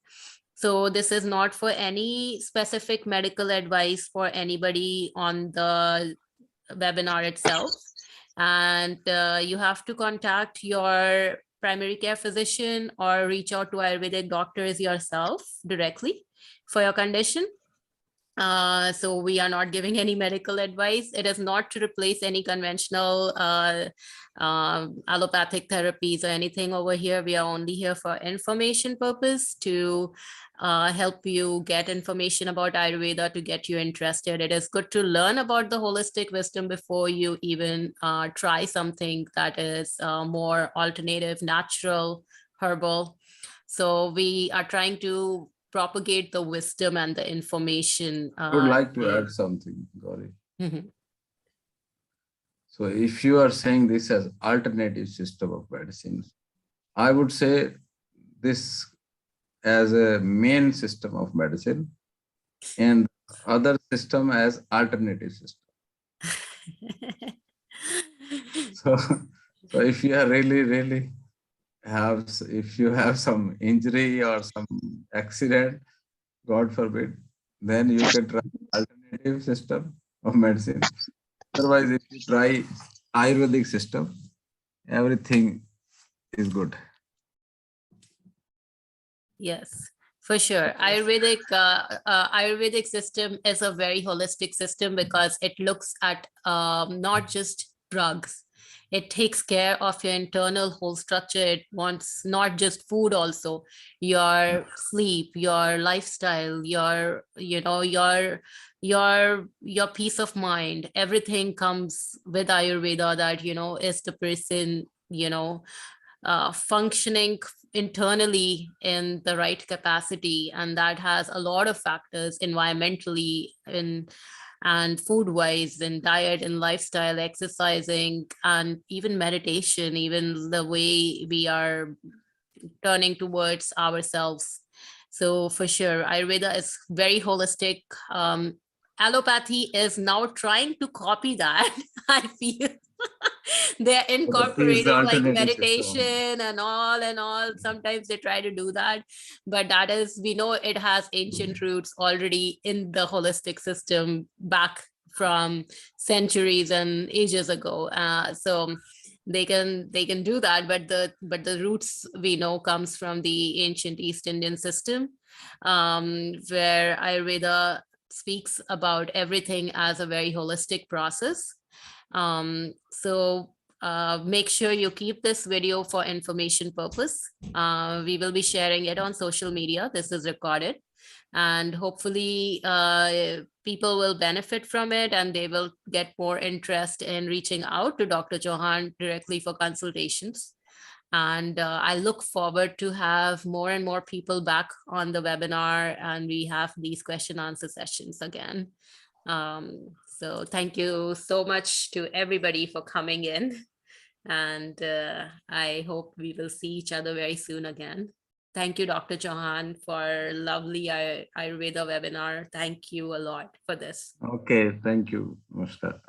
So this is not for any specific medical advice for anybody on the webinar itself. And you have to contact your primary care physician or reach out to Ayurvedic doctors yourself directly for your condition. So we are not giving any medical advice. It is not to replace any conventional allopathic therapies or anything over here. We are only here for information purpose to help you get information about Ayurveda to get you interested. It is good to learn about the holistic wisdom before you even try something that is more alternative, natural, herbal. So we are trying to propagate the wisdom and the information. I would like to add something, Gauri. So if you are saying this as alternative system of medicine, I would say this as a main system of medicine and other system as alternative system. So if you are really if you have some injury or some accident, God forbid, then you can try alternative system of medicine. Otherwise, if you try Ayurvedic system, everything is good. Yes, for sure. Ayurvedic system is a very holistic system because it looks at not just drugs. It takes care of your internal whole structure. It wants not just food, also your sleep, your lifestyle, your peace of mind. Everything comes with Ayurveda that is the person functioning internally in the right capacity. And that has a lot of factors environmentally and food wise, in diet and lifestyle, exercising, and even meditation, even the way we are turning towards ourselves. So for sure, Ayurveda is very holistic. Allopathy is now trying to copy that. I feel they're incorporating like meditation and all. Sometimes they try to do that, but that is, we know it has ancient roots already in the holistic system back from centuries and ages ago. So they can do that, but the roots we know comes from the ancient East Indian system, where Ayurveda speaks about everything as a very holistic process. So make sure you keep this video for information purpose. We will be sharing it on social media. This is recorded, and hopefully people will benefit from it, and they will get more interest in reaching out to Dr. Chauhan directly for consultations. And I look forward to have more and more people back on the webinar, and we have these question answer sessions again. So thank you so much to everybody for coming in. And I hope we will see each other very soon again. Thank you, Dr. Chauhan, for lovely Ayurveda webinar. Thank you a lot for this. Okay, thank you, Namaskar.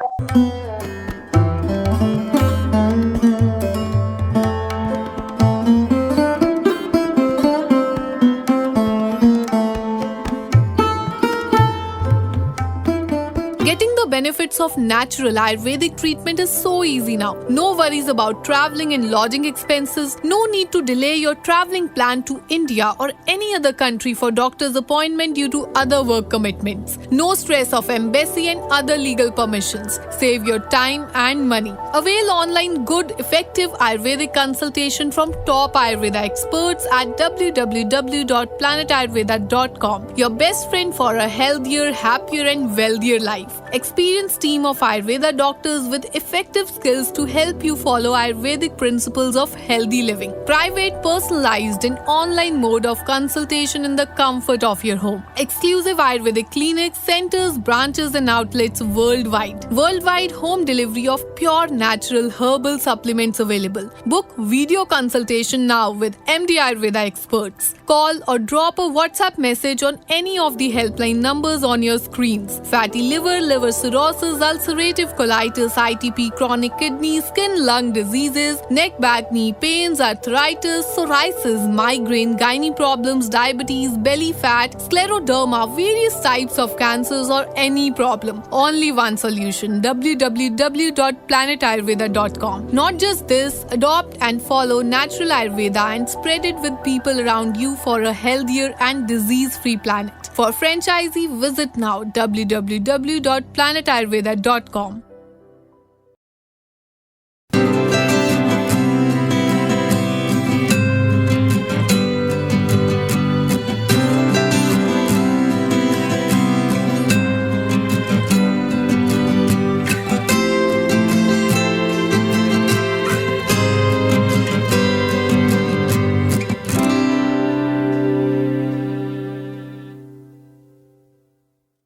Getting the benefits of natural Ayurvedic treatment is so easy now. No worries about traveling and lodging expenses. No need to delay your traveling plan to India or any other country for doctor's appointment due to other work commitments. No stress of embassy and other legal permissions. Save your time and money. Avail online good, effective Ayurvedic consultation from top Ayurveda experts at www.planetayurveda.com. Your best friend for a healthier, happier and wealthier life. Experienced team of Ayurveda doctors with effective skills to help you follow Ayurvedic principles of healthy living. Private, personalized and online mode of consultation in the comfort of your home. Exclusive Ayurvedic clinics, centers, branches and outlets worldwide. Worldwide home delivery of pure natural herbal supplements available. Book video consultation now with MD-Ayurveda experts. Call or drop a WhatsApp message on any of the helpline numbers on your screens. Fatty liver, liver cirrhosis, ulcerative colitis, ITP, chronic kidney, skin, lung diseases, neck, back, knee pains, arthritis, psoriasis, migraine, gynae problems, diabetes, belly fat, scleroderma, various types of cancers or any problem. Only one solution, www.planetayurveda.com. Not just this, adopt and follow natural Ayurveda and spread it with people around you for a healthier and disease-free planet. For franchisee, visit now www.planetayurveda.com.